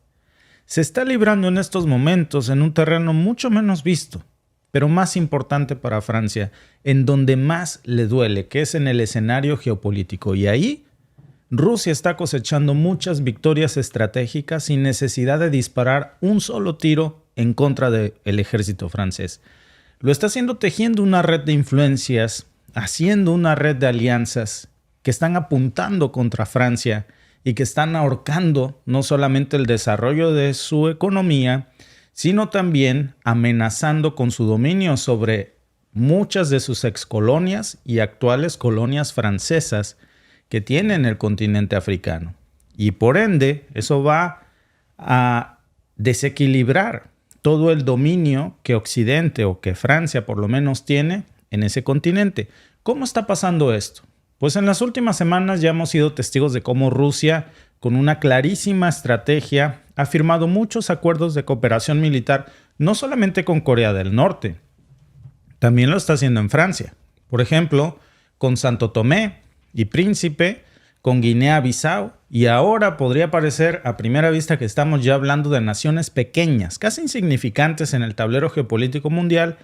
Se está librando en estos momentos en un terreno mucho menos visto, pero más importante para Francia, en donde más le duele, que es en el escenario geopolítico. Y ahí Rusia está cosechando muchas victorias estratégicas sin necesidad de disparar un solo tiro en contra del ejército francés. Lo está haciendo tejiendo una red de influencias, haciendo una red de alianzas que están apuntando contra Francia y que están ahorcando no solamente el desarrollo de su economía, sino también amenazando con su dominio sobre muchas de sus excolonias y actuales colonias francesas que tienen el continente africano. Y por ende, eso va a desequilibrar todo el dominio que Occidente o que Francia por lo menos tiene en ese continente. ¿Cómo está pasando esto? Pues en las últimas semanas ya hemos sido testigos de cómo Rusia, con una clarísima estrategia, ha firmado muchos acuerdos de cooperación militar, no solamente con Corea del Norte, también lo está haciendo en Francia. Por ejemplo, con Santo Tomé y Príncipe, con Guinea-Bissau, y ahora podría parecer a primera vista que estamos ya hablando de naciones pequeñas, casi insignificantes en el tablero geopolítico mundial,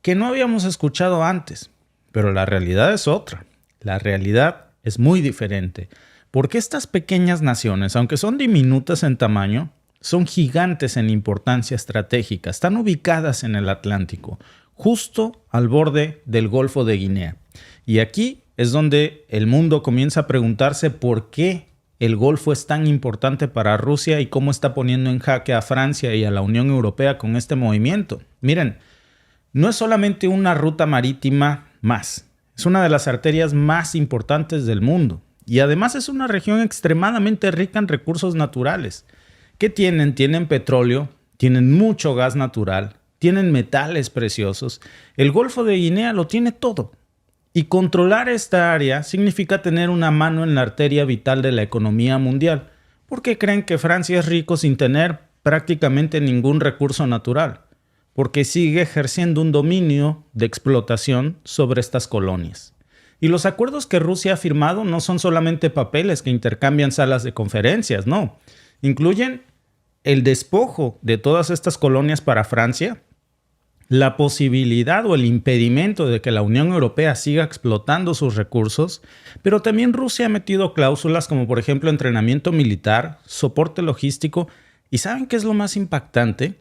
que no habíamos escuchado antes. Pero la realidad es otra. La realidad es muy diferente. Porque estas pequeñas naciones, aunque son diminutas en tamaño, son gigantes en importancia estratégica. Están ubicadas en el Atlántico, justo al borde del Golfo de Guinea. Y aquí es donde el mundo comienza a preguntarse por qué el Golfo es tan importante para Rusia y cómo está poniendo en jaque a Francia y a la Unión Europea con este movimiento. Miren, no es solamente una ruta marítima más. Es una de las arterias más importantes del mundo. Y además es una región extremadamente rica en recursos naturales. ¿Qué tienen? Tienen petróleo, tienen mucho gas natural, tienen metales preciosos. El Golfo de Guinea lo tiene todo. Y controlar esta área significa tener una mano en la arteria vital de la economía mundial. ¿Por qué creen que Francia es rico sin tener prácticamente ningún recurso natural? Porque sigue ejerciendo un dominio de explotación sobre estas colonias. Y los acuerdos que Rusia ha firmado no son solamente papeles que intercambian salas de conferencias, no. Incluyen el despojo de todas estas colonias para Francia, la posibilidad o el impedimento de que la Unión Europea siga explotando sus recursos, pero también Rusia ha metido cláusulas como por ejemplo entrenamiento militar, soporte logístico y ¿saben qué es lo más impactante?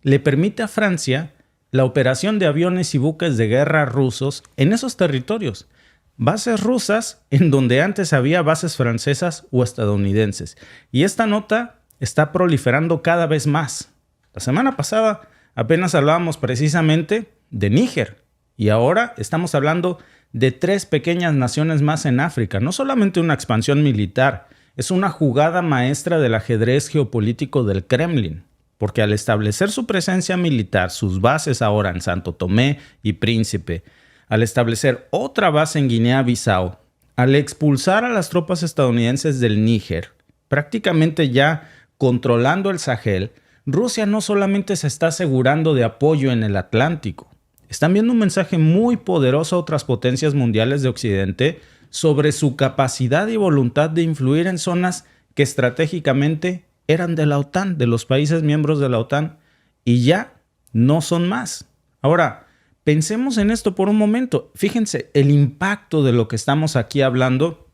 Le permite a Francia la operación de aviones y buques de guerra rusos en esos territorios. Bases rusas en donde antes había bases francesas o estadounidenses. Y esta nota está proliferando cada vez más. La semana pasada apenas hablábamos precisamente de Níger y ahora estamos hablando de 3 pequeñas naciones más en África. No solamente una expansión militar, es una jugada maestra del ajedrez geopolítico del Kremlin, porque al establecer su presencia militar, sus bases ahora en Santo Tomé y Príncipe, al establecer otra base en Guinea-Bissau, al expulsar a las tropas estadounidenses del Níger, prácticamente ya controlando el Sahel, Rusia no solamente se está asegurando de apoyo en el Atlántico, está enviando un mensaje muy poderoso a otras potencias mundiales de Occidente sobre su capacidad y voluntad de influir en zonas que estratégicamente eran de la OTAN, de los países miembros de la OTAN, y ya no son más. Ahora, pensemos en esto por un momento. Fíjense el impacto de lo que estamos aquí hablando,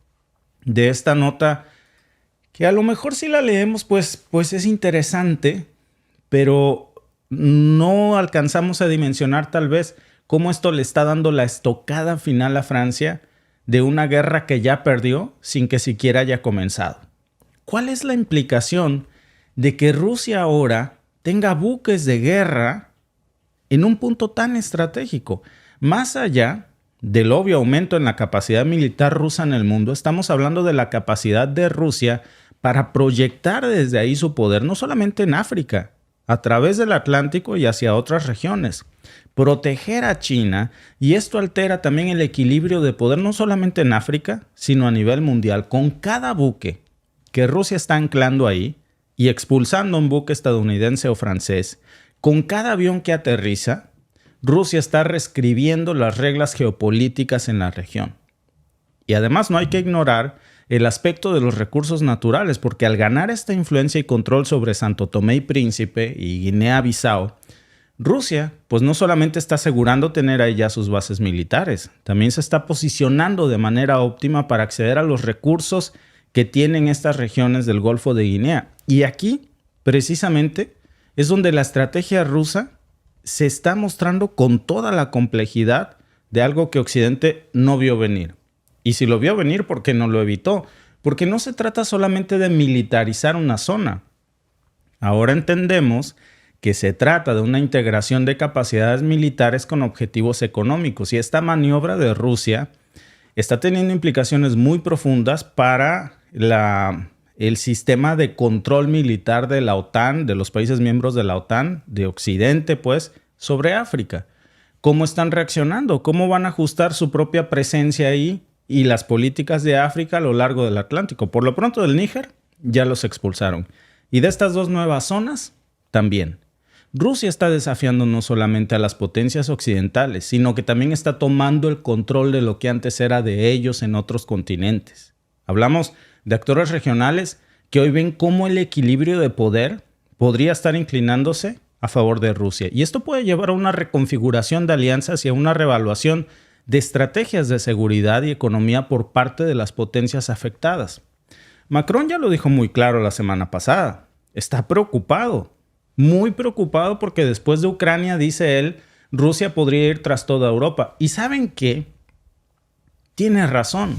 de esta nota, que a lo mejor si la leemos, pues es interesante, pero no alcanzamos a dimensionar tal vez cómo esto le está dando la estocada final a Francia de una guerra que ya perdió sin que siquiera haya comenzado. ¿Cuál es la implicación de que Rusia ahora tenga buques de guerra en un punto tan estratégico? Más allá del obvio aumento en la capacidad militar rusa en el mundo, estamos hablando de la capacidad de Rusia para proyectar desde ahí su poder, no solamente en África, a través del Atlántico y hacia otras regiones. Proteger a China, y esto altera también el equilibrio de poder no solamente en África, sino a nivel mundial. Con cada buque que Rusia está anclando ahí y expulsando un buque estadounidense o francés, con cada avión que aterriza, Rusia está reescribiendo las reglas geopolíticas en la región. Y además no hay que ignorar el aspecto de los recursos naturales, porque al ganar esta influencia y control sobre Santo Tomé y Príncipe y Guinea-Bissau, Rusia pues no solamente está asegurando tener ahí ya sus bases militares, también se está posicionando de manera óptima para acceder a los recursos que tienen estas regiones del Golfo de Guinea. Y aquí, precisamente, es donde la estrategia rusa se está mostrando con toda la complejidad de algo que Occidente no vio venir. Y si lo vio venir, ¿por qué no lo evitó? Porque no se trata solamente de militarizar una zona. Ahora entendemos que se trata de una integración de capacidades militares con objetivos económicos. Y esta maniobra de Rusia está teniendo implicaciones muy profundas para el sistema de control militar de la OTAN, de los países miembros de la OTAN, de Occidente, pues, sobre África. ¿Cómo están reaccionando? ¿Cómo van a ajustar su propia presencia ahí y las políticas de África a lo largo del Atlántico? Por lo pronto del Níger ya los expulsaron. Y de estas 2 nuevas zonas, también. Rusia está desafiando no solamente a las potencias occidentales, sino que también está tomando el control de lo que antes era de ellos en otros continentes. Hablamos de actores regionales que hoy ven cómo el equilibrio de poder podría estar inclinándose a favor de Rusia. Y esto puede llevar a una reconfiguración de alianzas y a una reevaluación de estrategias de seguridad y economía por parte de las potencias afectadas. Macron ya lo dijo muy claro la semana pasada. Está preocupado, muy preocupado, porque después de Ucrania, dice él, Rusia podría ir tras toda Europa. ¿Y saben qué? Tiene razón,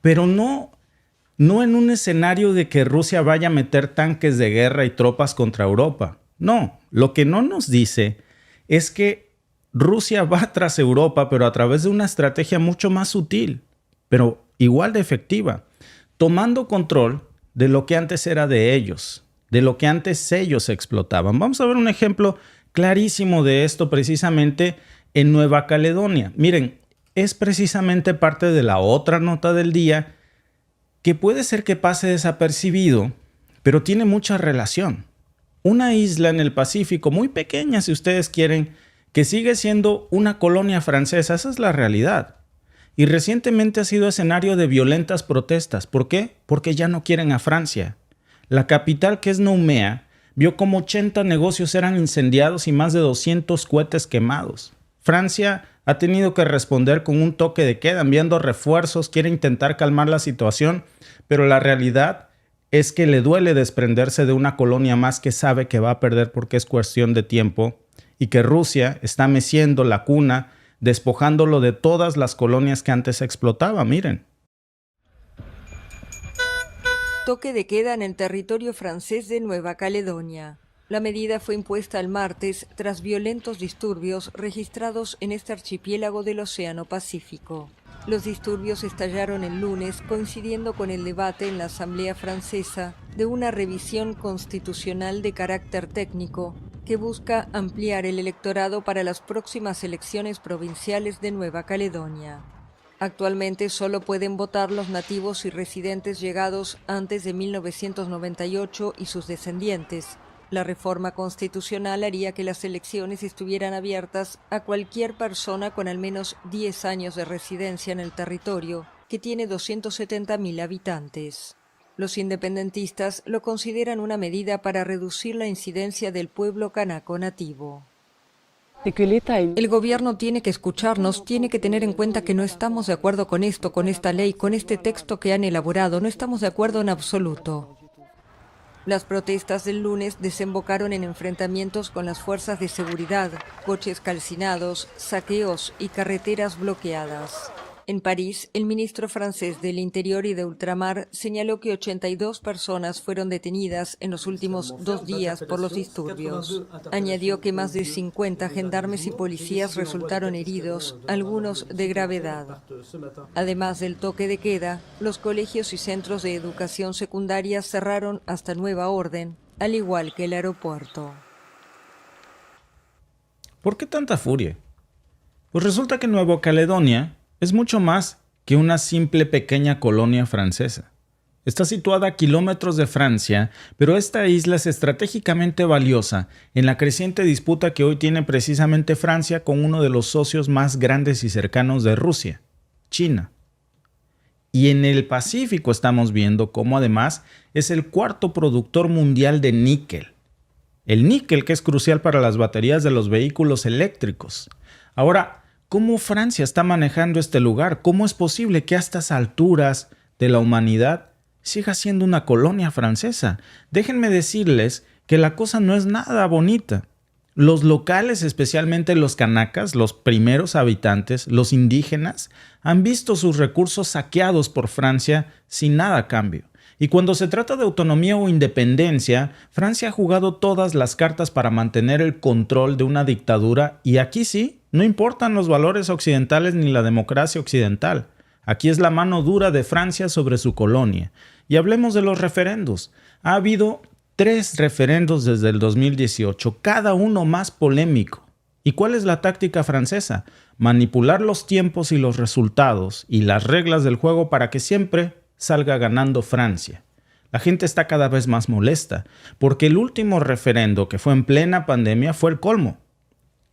pero no en un escenario de que Rusia vaya a meter tanques de guerra y tropas contra Europa. No, lo que no nos dice es que Rusia va tras Europa, pero a través de una estrategia mucho más sutil, pero igual de efectiva, tomando control de lo que antes era de ellos, de lo que antes ellos explotaban. Vamos a ver un ejemplo clarísimo de esto precisamente en Nueva Caledonia. Miren, es precisamente parte de la otra nota del día que puede ser que pase desapercibido, pero tiene mucha relación. Una isla en el Pacífico, muy pequeña si ustedes quieren, que sigue siendo una colonia francesa, esa es la realidad. Y recientemente ha sido escenario de violentas protestas. ¿Por qué? Porque ya no quieren a Francia. La capital, que es Noumea, vio como 80 negocios eran incendiados y más de 200 cohetes quemados. Francia ha tenido que responder con un toque de queda, enviando refuerzos, quiere intentar calmar la situación, pero la realidad es que le duele desprenderse de una colonia más que sabe que va a perder porque es cuestión de tiempo y que Rusia está meciendo la cuna, despojándolo de todas las colonias que antes explotaba. Miren. Toque de queda en el territorio francés de Nueva Caledonia. La medida fue impuesta el martes tras violentos disturbios registrados en este archipiélago del Océano Pacífico. Los disturbios estallaron el lunes, coincidiendo con el debate en la Asamblea Francesa de una revisión constitucional de carácter técnico que busca ampliar el electorado para las próximas elecciones provinciales de Nueva Caledonia. Actualmente solo pueden votar los nativos y residentes llegados antes de 1998 y sus descendientes. La reforma constitucional haría que las elecciones estuvieran abiertas a cualquier persona con al menos 10 años de residencia en el territorio, que tiene 270.000 habitantes. Los independentistas lo consideran una medida para reducir la incidencia del pueblo canaco nativo. El gobierno tiene que escucharnos, tiene que tener en cuenta que no estamos de acuerdo con esto, con esta ley, con este texto que han elaborado, no estamos de acuerdo en absoluto. Las protestas del lunes desembocaron en enfrentamientos con las fuerzas de seguridad, coches calcinados, saqueos y carreteras bloqueadas. En París, el ministro francés del Interior y de Ultramar señaló que 82 personas fueron detenidas en los últimos 2 días por los disturbios. Añadió que más de 50 gendarmes y policías resultaron heridos, algunos de gravedad. Además del toque de queda, los colegios y centros de educación secundaria cerraron hasta nueva orden, al igual que el aeropuerto. ¿Por qué tanta furia? Pues resulta que Nueva Caledonia es mucho más que una simple pequeña colonia francesa. Está situada a kilómetros de Francia, pero esta isla es estratégicamente valiosa en la creciente disputa que hoy tiene precisamente Francia con uno de los socios más grandes y cercanos de Rusia, China. Y en el Pacífico estamos viendo cómo además es el cuarto productor mundial de níquel. El níquel, que es crucial para las baterías de los vehículos eléctricos. Ahora, ¿cómo Francia está manejando este lugar? ¿Cómo es posible que a estas alturas de la humanidad siga siendo una colonia francesa? Déjenme decirles que la cosa no es nada bonita. Los locales, especialmente los canacas, los primeros habitantes, los indígenas, han visto sus recursos saqueados por Francia sin nada a cambio. Y cuando se trata de autonomía o independencia, Francia ha jugado todas las cartas para mantener el control de una dictadura y aquí sí, no importan los valores occidentales ni la democracia occidental. Aquí es la mano dura de Francia sobre su colonia. Y hablemos de los referendos. Ha habido 3 referendos desde el 2018, cada uno más polémico. ¿Y cuál es la táctica francesa? Manipular los tiempos y los resultados y las reglas del juego para que siempre salga ganando Francia. La gente está cada vez más molesta, porque el último referendo, que fue en plena pandemia, fue el colmo.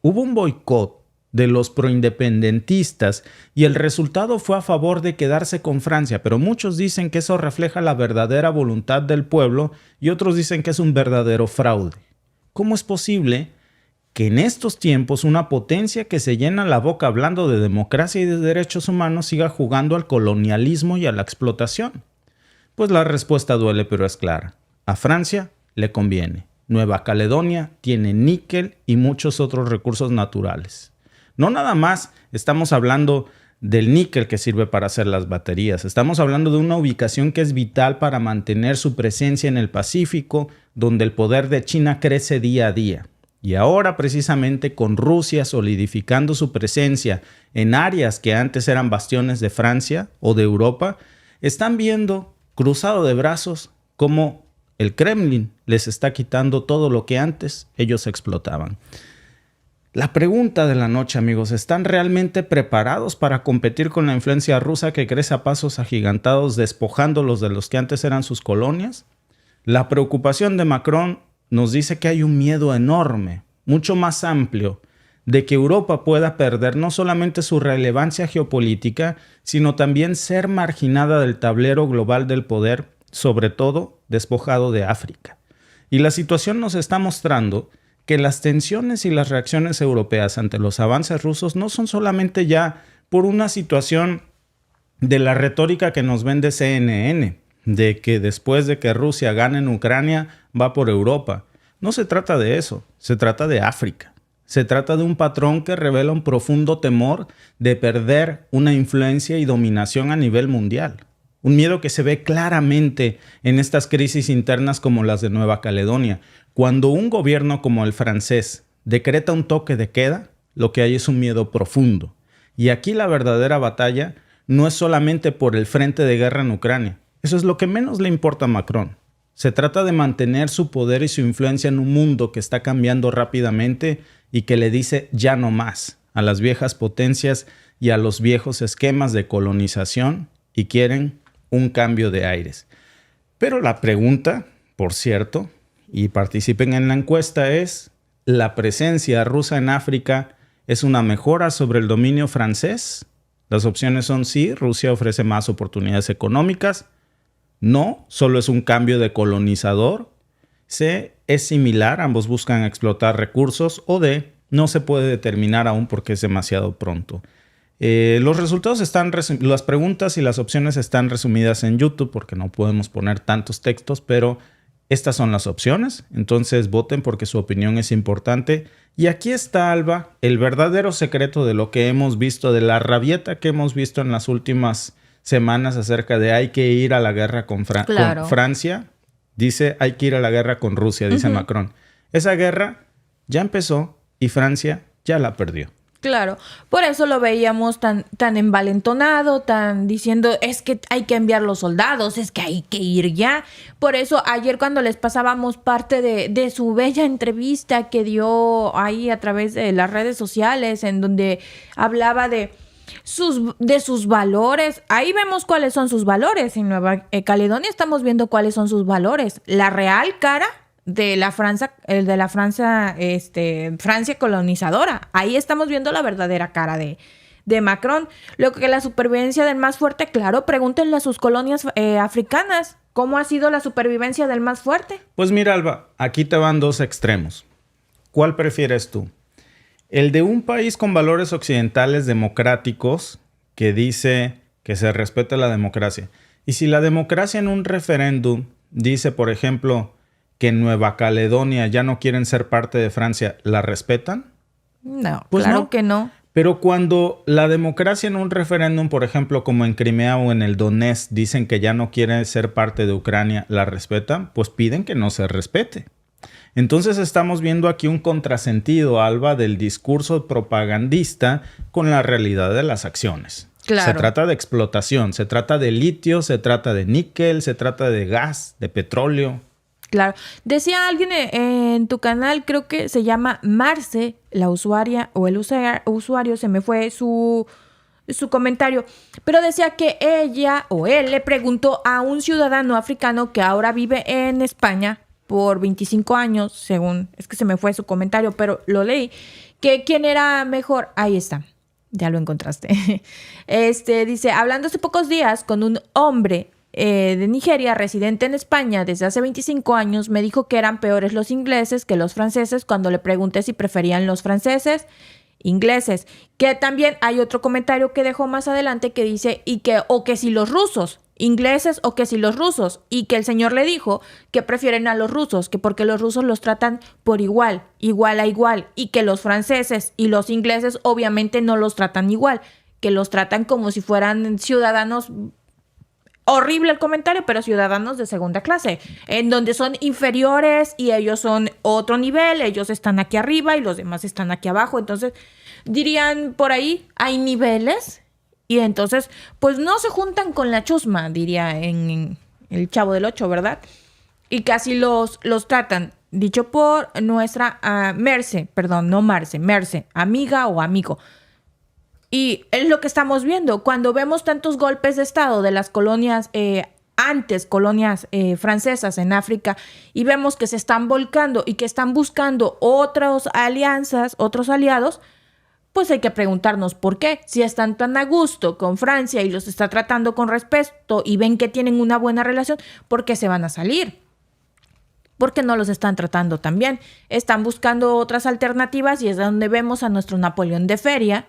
Hubo un boicot de los proindependentistas y el resultado fue a favor de quedarse con Francia, pero muchos dicen que eso refleja la verdadera voluntad del pueblo y otros dicen que es un verdadero fraude. ¿Cómo es posible que en estos tiempos una potencia que se llena la boca hablando de democracia y de derechos humanos siga jugando al colonialismo y a la explotación? Pues la respuesta duele, pero es clara. A Francia le conviene. Nueva Caledonia tiene níquel y muchos otros recursos naturales. No nada más estamos hablando del níquel que sirve para hacer las baterías. Estamos hablando de una ubicación que es vital para mantener su presencia en el Pacífico, donde el poder de China crece día a día. Y ahora, precisamente con Rusia solidificando su presencia en áreas que antes eran bastiones de Francia o de Europa, están viendo, cruzado de brazos, cómo el Kremlin les está quitando todo lo que antes ellos explotaban. La pregunta de la noche, amigos, ¿están realmente preparados para competir con la influencia rusa que crece a pasos agigantados, despojándolos de los que antes eran sus colonias? La preocupación de Macron nos dice que hay un miedo enorme, mucho más amplio, de que Europa pueda perder no solamente su relevancia geopolítica, sino también ser marginada del tablero global del poder, sobre todo despojado de África. Y la situación nos está mostrando que las tensiones y las reacciones europeas ante los avances rusos no son solamente ya por una situación de la retórica que nos vende CNN, de que después de que Rusia gane en Ucrania va por Europa. No se trata de eso, se trata de África. Se trata de un patrón que revela un profundo temor de perder una influencia y dominación a nivel mundial. Un miedo que se ve claramente en estas crisis internas como las de Nueva Caledonia. Cuando un gobierno como el francés decreta un toque de queda, lo que hay es un miedo profundo. Y aquí la verdadera batalla no es solamente por el frente de guerra en Ucrania. Eso es lo que menos le importa a Macron. Se trata de mantener su poder y su influencia en un mundo que está cambiando rápidamente y que le dice ya no más a las viejas potencias y a los viejos esquemas de colonización y quieren un cambio de aires. Pero la pregunta, por cierto, y participen en la encuesta, es: ¿la presencia rusa en África es una mejora sobre el dominio francés? Las opciones son sí, Rusia ofrece más oportunidades económicas. No, solo es un cambio de colonizador. C, es similar, ambos buscan explotar recursos. O D, no se puede determinar aún porque es demasiado pronto. Los resultados las preguntas y las opciones están resumidas en YouTube porque no podemos poner tantos textos, pero estas son las opciones. Entonces voten porque su opinión es importante. Y aquí está, Alba, el verdadero secreto de lo que hemos visto, de la rabieta que hemos visto en las últimas semanas acerca de hay que ir a la guerra con Francia. Dice hay que ir a la guerra con Rusia, dice Macron. Esa guerra ya empezó y Francia ya la perdió. Claro, por eso lo veíamos tan envalentonado, tan diciendo es que hay que enviar los soldados, es que hay que ir ya. Por eso ayer cuando les pasábamos parte de su bella entrevista que dio ahí a través de las redes sociales, en donde hablaba de sus valores, ahí vemos cuáles son sus valores. En Nueva Caledonia estamos viendo cuáles son sus valores. La real cara de la Francia, Francia colonizadora. Ahí estamos viendo la verdadera cara de Macron. Lo que la supervivencia del más fuerte, claro, pregúntenle a sus colonias africanas. ¿Cómo ha sido la supervivencia del más fuerte? Pues mira, Alba, aquí te van dos extremos. ¿Cuál prefieres tú? El de un país con valores occidentales democráticos que dice que se respeta la democracia. Y si la democracia en un referéndum dice, por ejemplo, que en Nueva Caledonia ya no quieren ser parte de Francia, ¿la respetan? No, pues claro no. que no. Pero cuando la democracia en un referéndum, por ejemplo, como en Crimea o en el Donetsk, dicen que ya no quieren ser parte de Ucrania, ¿la respetan? Pues piden que no se respete. Entonces estamos viendo aquí un contrasentido, Alba, del discurso propagandista con la realidad de las acciones. Claro. Se trata de explotación, se trata de litio, se trata de níquel, se trata de gas, de petróleo. Claro. Decía alguien en tu canal, creo que se llama Marce, la usuaria o el usuario, se me fue su comentario, pero decía que ella o él le preguntó a un ciudadano africano que ahora vive en España por 25 años, según, es que se me fue su comentario, pero lo leí, que quién era mejor. Ahí está, ya lo encontraste. Dice, hablando hace pocos días con un hombre de Nigeria, residente en España desde hace 25 años, me dijo que eran peores los ingleses que los franceses cuando le pregunté si preferían los franceses ingleses. Que también hay otro comentario que dejó más adelante que dice o que si los rusos ingleses o que si los rusos, y que el señor le dijo que prefieren a los rusos, que porque los rusos los tratan por igual a igual, y que los franceses y los ingleses obviamente no los tratan igual, que los tratan como si fueran ciudadanos horrible el comentario, pero ciudadanos de segunda clase, en donde son inferiores y ellos son otro nivel, ellos están aquí arriba y los demás están aquí abajo. Entonces, dirían por ahí, hay niveles y entonces, pues no se juntan con la chusma, diría en El Chavo del Ocho, ¿verdad? Y casi los tratan, dicho por nuestra Merce, amiga o amigo. Y es lo que estamos viendo. Cuando vemos tantos golpes de estado de las colonias, antes colonias francesas en África, y vemos que se están volcando y que están buscando otras alianzas, otros aliados, pues hay que preguntarnos por qué. Si están tan a gusto con Francia y los está tratando con respeto y ven que tienen una buena relación, ¿por qué se van a salir? Porque no los están tratando tan bien. Están buscando otras alternativas y es donde vemos a nuestro Napoleón de feria,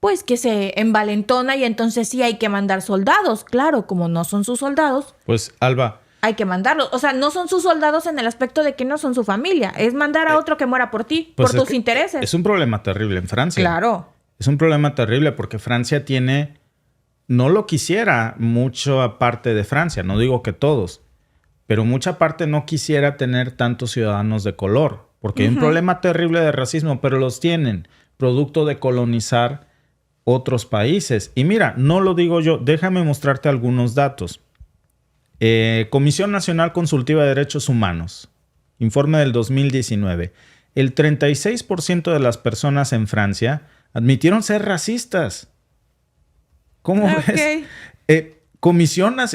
pues que se envalentona y entonces sí hay que mandar soldados. Claro, como no son sus soldados. Pues, Alba. Hay que mandarlos. O sea, no son sus soldados en el aspecto de que no son su familia. Es mandar a otro que muera por ti, Pues por tus intereses. Es un problema terrible en Francia. Claro. Es un problema terrible porque Francia tiene... No lo quisiera mucha parte de Francia, no digo que todos, pero mucha parte no quisiera tener tantos ciudadanos de color, porque hay un problema terrible de racismo, pero los tienen, producto de colonizar otros países. Y mira, no lo digo yo, déjame mostrarte algunos datos. Comisión Nacional Consultiva de Derechos Humanos, informe del 2019. El 36% de las personas en Francia admitieron ser racistas. ¿Cómo ves?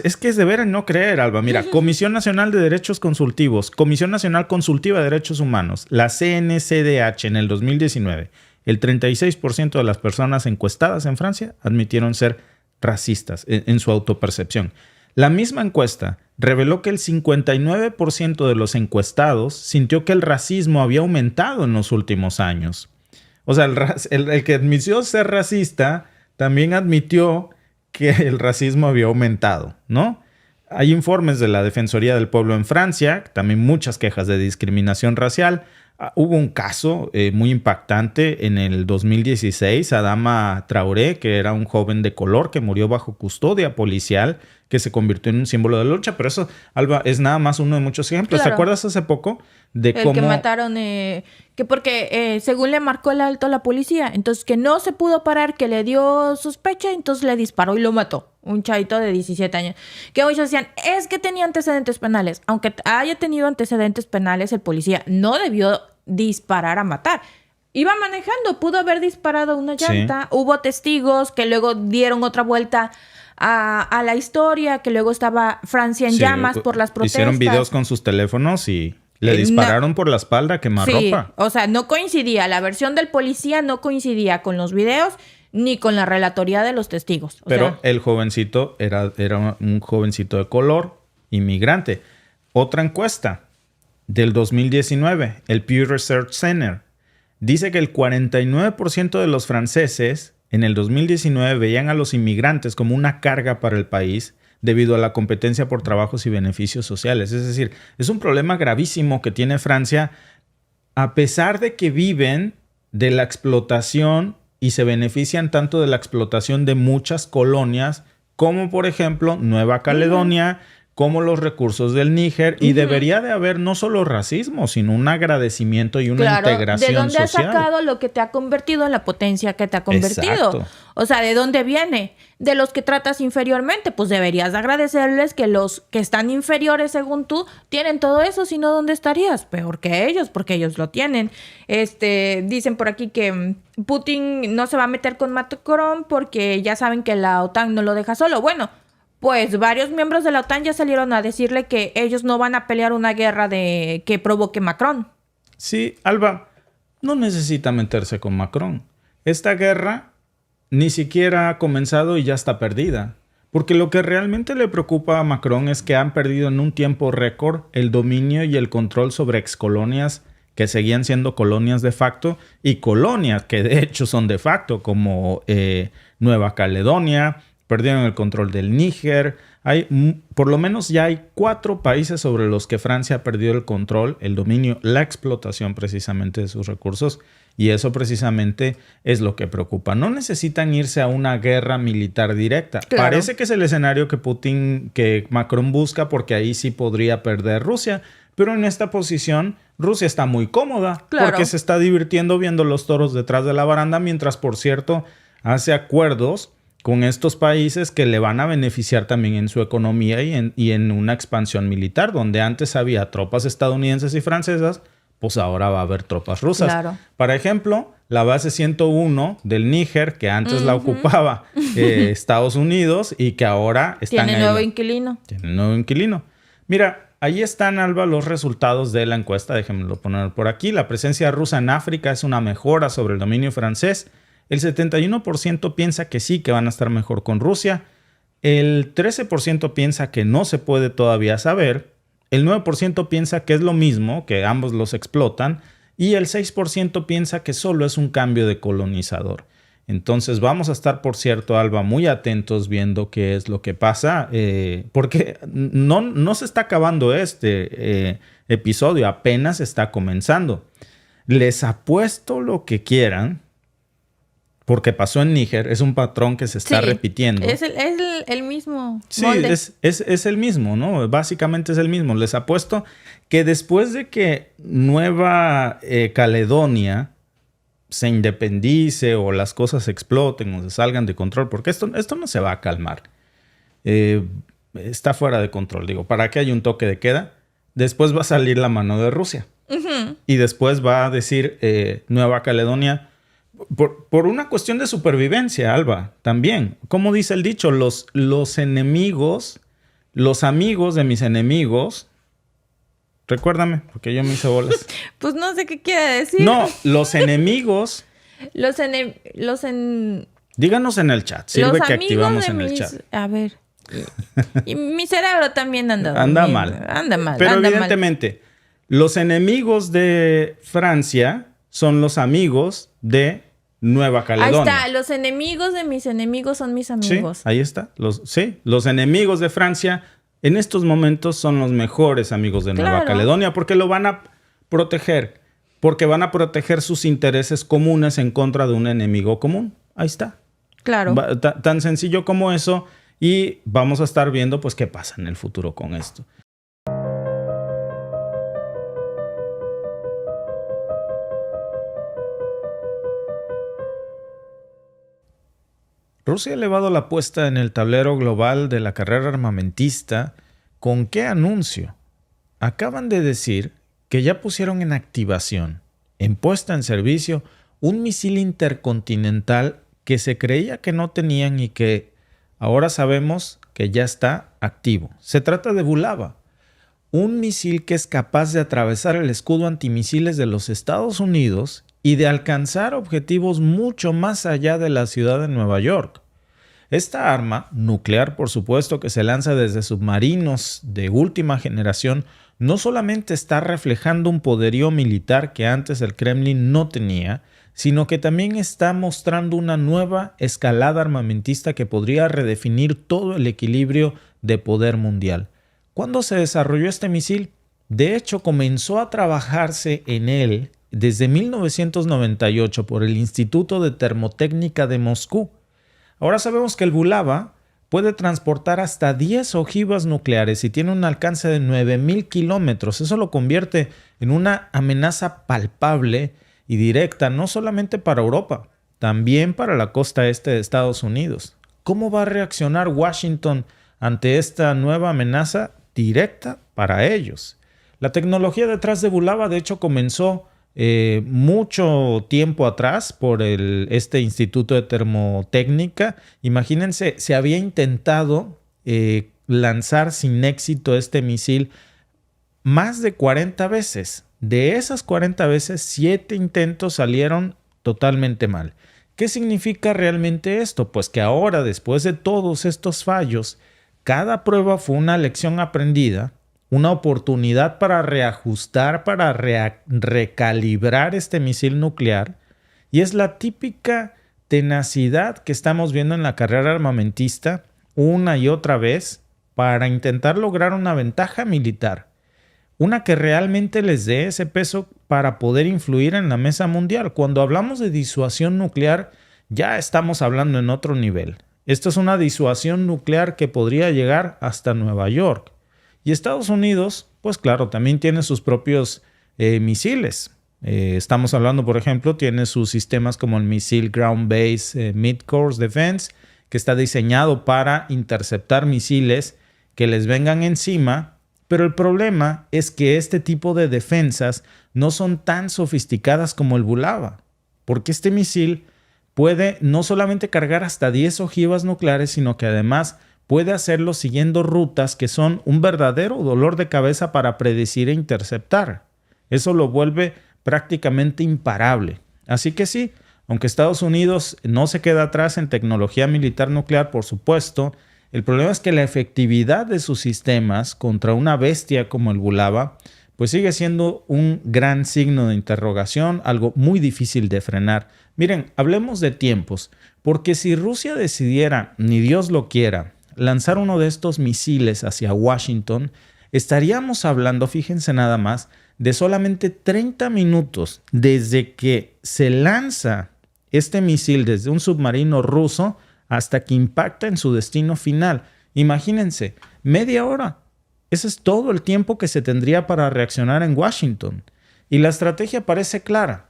Es que es de ver en no creer, Alba. Mira, Comisión Nacional de Derechos Consultivos, Comisión Nacional Consultiva de Derechos Humanos, la CNCDH en el 2019. El 36% de las personas encuestadas en Francia admitieron ser racistas en su autopercepción. La misma encuesta reveló que el 59% de los encuestados sintió que el racismo había aumentado en los últimos años. O sea, el que admitió ser racista también admitió que el racismo había aumentado, ¿no? Hay informes de la Defensoría del Pueblo en Francia, también muchas quejas de discriminación racial. Hubo un caso muy impactante en el 2016, Adama Traoré, que era un joven de color que murió bajo custodia policial, que se convirtió en un símbolo de lucha. Pero eso, Alba, es nada más uno de muchos ejemplos. Claro. ¿Te acuerdas hace poco de el cómo... que mataron, que porque según le marcó el alto a la policía, entonces que no se pudo parar, que le dio sospecha, entonces le disparó y lo mató. Un chavito de 17 años. Que muchos decían, es que tenía antecedentes penales. Aunque haya tenido antecedentes penales, el policía no debió disparar a matar. Iba manejando, pudo haber disparado una llanta. Sí. Hubo testigos que luego dieron otra vuelta a la historia, que luego estaba Francia en llamas por las protestas. Hicieron videos con sus teléfonos y le dispararon por la espalda, quemarropa. O sea, no coincidía. La versión del policía no coincidía con los videos ni con la relatoría de los testigos. Pero el jovencito era un jovencito de color, inmigrante. Otra encuesta del 2019, el Pew Research Center, dice que el 49% de los franceses en el 2019 veían a los inmigrantes como una carga para el país debido a la competencia por trabajos y beneficios sociales. Es decir, es un problema gravísimo que tiene Francia, a pesar de que viven de la explotación y se benefician tanto de la explotación de muchas colonias, como por ejemplo Nueva Caledonia, como los recursos del Níger, y debería de haber no solo racismo, sino un agradecimiento y una integración social. ¿De dónde has sacado lo que te ha convertido en la potencia que te ha convertido? Exacto. O sea, ¿de dónde viene? De los que tratas inferiormente, pues deberías agradecerles que los que están inferiores según tú tienen todo eso, si no, ¿dónde estarías? Peor que ellos, porque ellos lo tienen. Dicen por aquí que Putin no se va a meter con Macron porque ya saben que la OTAN no lo deja solo. Bueno, pues varios miembros de la OTAN ya salieron a decirle que ellos no van a pelear una guerra que provoque Macron. Sí, Alba, no necesita meterse con Macron. Esta guerra ni siquiera ha comenzado y ya está perdida. Porque lo que realmente le preocupa a Macron es que han perdido en un tiempo récord el dominio y el control sobre excolonias que seguían siendo colonias de facto y colonias que de hecho son de facto, como Nueva Caledonia. Perdieron el control del Níger, por lo menos ya hay 4 países sobre los que Francia ha perdido el control, el dominio, la explotación precisamente de sus recursos. Y eso precisamente es lo que preocupa. No necesitan irse a una guerra militar directa. Claro. Parece que es el escenario que Macron busca, porque ahí sí podría perder Rusia. Pero en esta posición, Rusia está muy cómoda, Claro. porque se está divirtiendo viendo los toros detrás de la baranda, mientras, por cierto, hace acuerdos con estos países que le van a beneficiar también en su economía y en una expansión militar, donde antes había tropas estadounidenses y francesas, pues ahora va a haber tropas rusas. Claro. Por ejemplo, la base 101 del Níger, que antes la ocupaba Estados Unidos y que ahora están Tiene nuevo inquilino. Tiene nuevo inquilino. Mira, ahí están, Alba, los resultados de la encuesta. Déjenmelo poner por aquí. La presencia rusa en África es una mejora sobre el dominio francés. El 71% piensa que sí, que van a estar mejor con Rusia. El 13% piensa que no se puede todavía saber. El 9% piensa que es lo mismo, que ambos los explotan. Y el 6% piensa que solo es un cambio de colonizador. Entonces vamos a estar, por cierto, Alba, muy atentos viendo qué es lo que pasa. Porque no se está acabando este episodio, apenas está comenzando. Les apuesto lo que quieran, porque pasó en Níger, es un patrón que se está repitiendo. Es el mismo Sí, molde. es el mismo, ¿no? Básicamente es el mismo. Les apuesto que después de que Nueva Caledonia se independice o las cosas exploten o se salgan de control, porque esto no se va a calmar. Está fuera de control. Digo, ¿para qué hay un toque de queda? Después va a salir la mano de Rusia. Y después va a decir Nueva Caledonia... Por una cuestión de supervivencia, Alba, también. Como dice el dicho, los enemigos, los amigos de mis enemigos... Recuérdame, porque yo me hice bolas. Pues no sé qué quiere decir. No, los enemigos... Díganos en el chat. Sirve que activamos en el chat. A ver. Y mi cerebro también anda mal. Anda mal. Pero anda evidentemente, los enemigos de Francia son los amigos de Nueva mal. Caledonia. Ahí está. Los enemigos de mis enemigos son mis amigos. Sí, ahí está. Los enemigos de Francia en estos momentos son los mejores amigos de Nueva Caledonia, porque lo van a proteger. Porque van a proteger sus intereses comunes en contra de un enemigo común. Ahí está. Claro. Tan sencillo como eso. Y vamos a estar viendo pues qué pasa en el futuro con esto. Rusia ha elevado la apuesta en el tablero global de la carrera armamentista. ¿Con qué anuncio? Acaban de decir que ya pusieron en activación, en puesta en servicio, un misil intercontinental que se creía que no tenían y que ahora sabemos que ya está activo. Se trata de Bulava, un misil que es capaz de atravesar el escudo antimisiles de los Estados Unidos y de alcanzar objetivos mucho más allá de la ciudad de Nueva York. Esta arma, nuclear por supuesto, que se lanza desde submarinos de última generación, no solamente está reflejando un poderío militar que antes el Kremlin no tenía, sino que también está mostrando una nueva escalada armamentista que podría redefinir todo el equilibrio de poder mundial. ¿Cuándo se desarrolló este misil? De hecho, comenzó a trabajarse en él desde 1998 por el Instituto de Termotécnica de Moscú. Ahora sabemos que el Bulava puede transportar hasta 10 ojivas nucleares y tiene un alcance de 9,000 kilómetros. Eso lo convierte en una amenaza palpable y directa, no solamente para Europa, también para la costa este de Estados Unidos. ¿Cómo va a reaccionar Washington ante esta nueva amenaza directa para ellos? La tecnología detrás de Bulava, de hecho, comenzó mucho tiempo atrás por este Instituto de Termotécnica. Imagínense, se había intentado lanzar sin éxito este misil más de 40 veces. De esas 40 veces, 7 intentos salieron totalmente mal. ¿Qué significa realmente esto? Pues que ahora, después de todos estos fallos, cada prueba fue una lección aprendida, una oportunidad para reajustar, para recalibrar este misil nuclear. Y es la típica tenacidad que estamos viendo en la carrera armamentista una y otra vez, para intentar lograr una ventaja militar, una que realmente les dé ese peso para poder influir en la mesa mundial. Cuando hablamos de disuasión nuclear, ya estamos hablando en otro nivel. Esta es una disuasión nuclear que podría llegar hasta Nueva York. Y Estados Unidos, pues claro, también tiene sus propios misiles. Estamos hablando, por ejemplo, tiene sus sistemas como el misil Ground Based Midcourse Defense, que está diseñado para interceptar misiles que les vengan encima. Pero el problema es que este tipo de defensas no son tan sofisticadas como el Bulava, porque este misil puede no solamente cargar hasta 10 ojivas nucleares, sino que además puede hacerlo siguiendo rutas que son un verdadero dolor de cabeza para predecir e interceptar. Eso lo vuelve prácticamente imparable. Así que sí, aunque Estados Unidos no se queda atrás en tecnología militar nuclear, por supuesto, el problema es que la efectividad de sus sistemas contra una bestia como el Bulava, pues sigue siendo un gran signo de interrogación, algo muy difícil de frenar. Miren, hablemos de tiempos, porque si Rusia decidiera, ni Dios lo quiera, lanzar uno de estos misiles hacia Washington, estaríamos hablando, fíjense nada más, de solamente 30 minutos desde que se lanza este misil desde un submarino ruso hasta que impacta en su destino final. Imagínense, media hora. Ese es todo el tiempo que se tendría para reaccionar en Washington. Y la estrategia parece clara: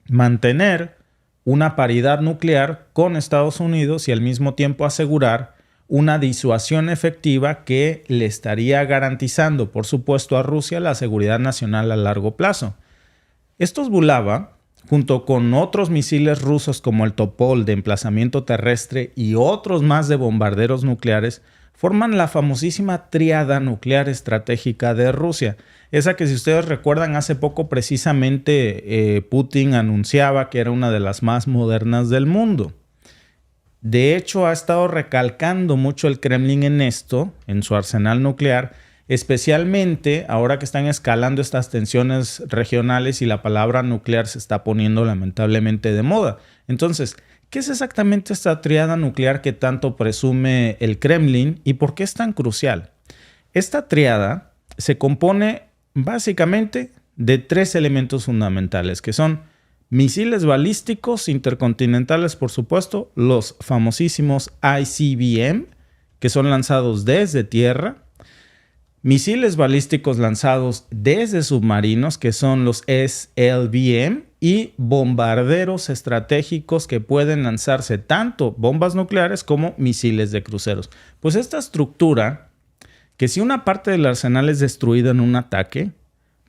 mantener una paridad nuclear con Estados Unidos y al mismo tiempo asegurar una disuasión efectiva que le estaría garantizando, por supuesto, a Rusia la seguridad nacional a largo plazo. Estos Bulava, junto con otros misiles rusos como el Topol de emplazamiento terrestre y otros más de bombarderos nucleares, forman la famosísima tríada nuclear estratégica de Rusia. Esa que, si ustedes recuerdan, hace poco precisamente Putin anunciaba que era una de las más modernas del mundo. De hecho, ha estado recalcando mucho el Kremlin en esto, en su arsenal nuclear, especialmente ahora que están escalando estas tensiones regionales y la palabra nuclear se está poniendo lamentablemente de moda. Entonces, ¿qué es exactamente esta tríada nuclear que tanto presume el Kremlin y por qué es tan crucial? Esta tríada se compone básicamente de 3 elementos fundamentales, que son misiles balísticos intercontinentales, por supuesto, los famosísimos ICBM, que son lanzados desde tierra, misiles balísticos lanzados desde submarinos, que son los SLBM, y bombarderos estratégicos que pueden lanzarse tanto bombas nucleares como misiles de cruceros. Pues esta estructura, que si una parte del arsenal es destruida en un ataque,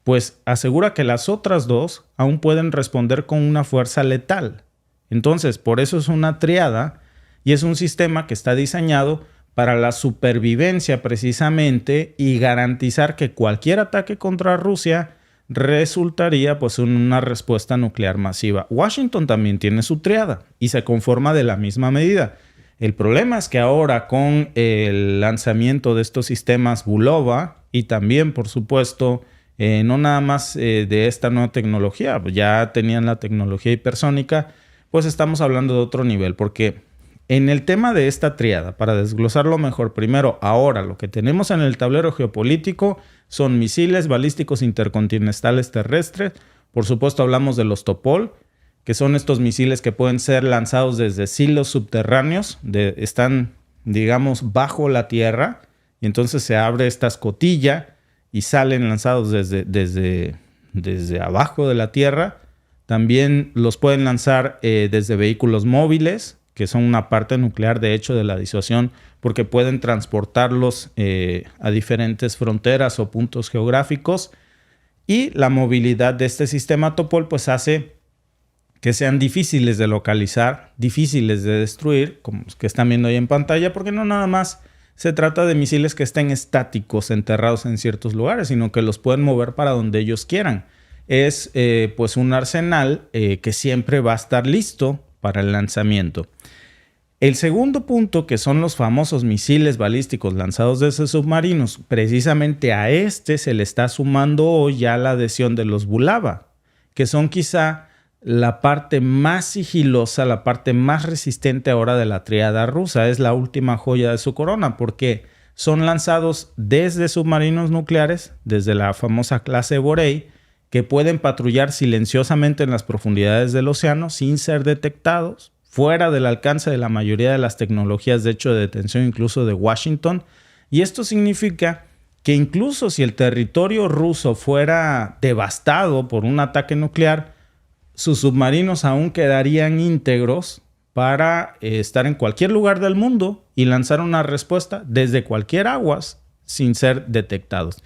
pues asegura que las otras 2 aún pueden responder con una fuerza letal. Entonces, por eso es una tríada y es un sistema que está diseñado para la supervivencia precisamente y garantizar que cualquier ataque contra Rusia resultaría pues en una respuesta nuclear masiva. Washington también tiene su tríada y se conforma de la misma medida. El problema es que ahora con el lanzamiento de estos sistemas Bulava y también, por supuesto, no nada más de esta nueva tecnología, ya tenían la tecnología hipersónica, pues estamos hablando de otro nivel, porque en el tema de esta tríada, para desglosarlo mejor, primero, ahora lo que tenemos en el tablero geopolítico son misiles balísticos intercontinentales terrestres. Por supuesto, hablamos de los Topol, que son estos misiles que pueden ser lanzados desde silos subterráneos, están, digamos, bajo la tierra, y entonces se abre esta escotilla y salen lanzados desde abajo de la tierra. También los pueden lanzar desde vehículos móviles, que son una parte nuclear, de hecho, de la disuasión, porque pueden transportarlos a diferentes fronteras o puntos geográficos. Y la movilidad de este sistema Topol pues hace que sean difíciles de localizar, difíciles de destruir, como los que están viendo ahí en pantalla, porque no nada más se trata de misiles que estén estáticos, enterrados en ciertos lugares, sino que los pueden mover para donde ellos quieran. Es pues un arsenal que siempre va a estar listo para el lanzamiento. El segundo punto, que son los famosos misiles balísticos lanzados desde submarinos, precisamente a este se le está sumando hoy ya la adhesión de los Bulava, que son quizá la parte más sigilosa, la parte más resistente ahora de la tríada rusa. Es la última joya de su corona, porque son lanzados desde submarinos nucleares, desde la famosa clase Borei, que pueden patrullar silenciosamente en las profundidades del océano sin ser detectados, fuera del alcance de la mayoría de las tecnologías de hecho de detención, incluso de Washington. Y esto significa que incluso si el territorio ruso fuera devastado por un ataque nuclear, sus submarinos aún quedarían íntegros para estar en cualquier lugar del mundo y lanzar una respuesta desde cualquier aguas sin ser detectados.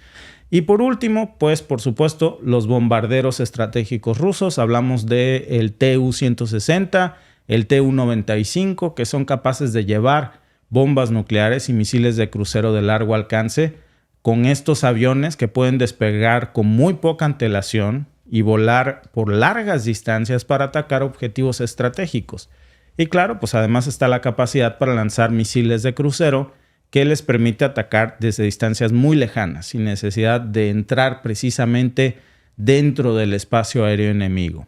Y por último, pues por supuesto, los bombarderos estratégicos rusos. Hablamos del Tu-160, el Tu-95, que son capaces de llevar bombas nucleares y misiles de crucero de largo alcance con estos aviones que pueden despegar con muy poca antelación y volar por largas distancias para atacar objetivos estratégicos. Y claro, pues además está la capacidad para lanzar misiles de crucero que les permite atacar desde distancias muy lejanas, sin necesidad de entrar precisamente dentro del espacio aéreo enemigo.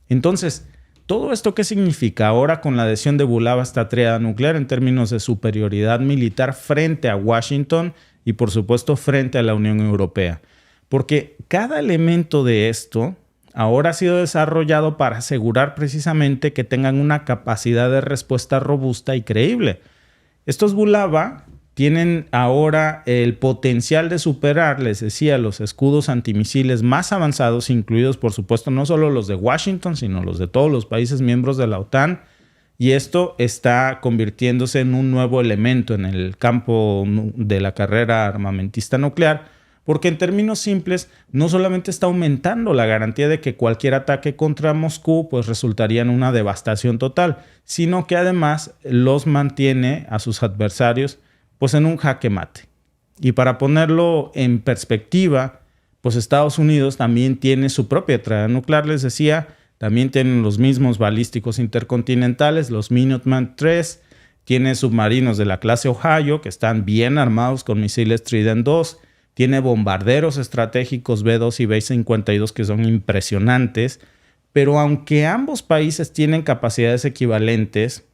Entonces, ¿todo esto qué significa ahora con la adhesión de Bulava a esta tríada nuclear en términos de superioridad militar frente a Washington y por supuesto frente a la Unión Europea? Porque cada elemento de esto ahora ha sido desarrollado para asegurar precisamente que tengan una capacidad de respuesta robusta y creíble. Estos Bulava tienen ahora el potencial de superar, les decía, los escudos antimisiles más avanzados, incluidos por supuesto no solo los de Washington, sino los de todos los países miembros de la OTAN. Y esto está convirtiéndose en un nuevo elemento en el campo de la carrera armamentista nuclear, porque en términos simples no solamente está aumentando la garantía de que cualquier ataque contra Moscú pues resultaría en una devastación total, sino que además los mantiene a sus adversarios pues en un jaque mate. Y para ponerlo en perspectiva, pues Estados Unidos también tiene su propia tríada nuclear, les decía, también tienen los mismos balísticos intercontinentales, los Minuteman III, tiene submarinos de la clase Ohio que están bien armados con misiles Trident II, tiene bombarderos estratégicos B-2 y B-52 que son impresionantes, pero aunque ambos países tienen capacidades equivalentes,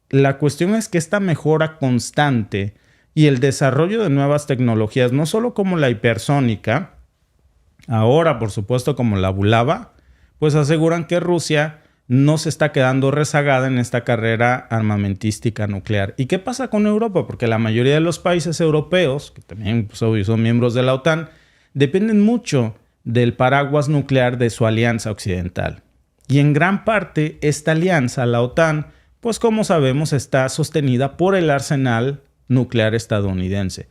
la cuestión es que esta mejora constante y el desarrollo de nuevas tecnologías, no solo como la hipersónica, ahora por supuesto como la Bulava, pues aseguran que Rusia no se está quedando rezagada en esta carrera armamentística nuclear. ¿Y qué pasa con Europa? Porque la mayoría de los países europeos, que también pues, obvio, son miembros de la OTAN, dependen mucho del paraguas nuclear de su alianza occidental. Y en gran parte esta alianza, la OTAN, pues como sabemos está sostenida por el arsenal nuclear estadounidense.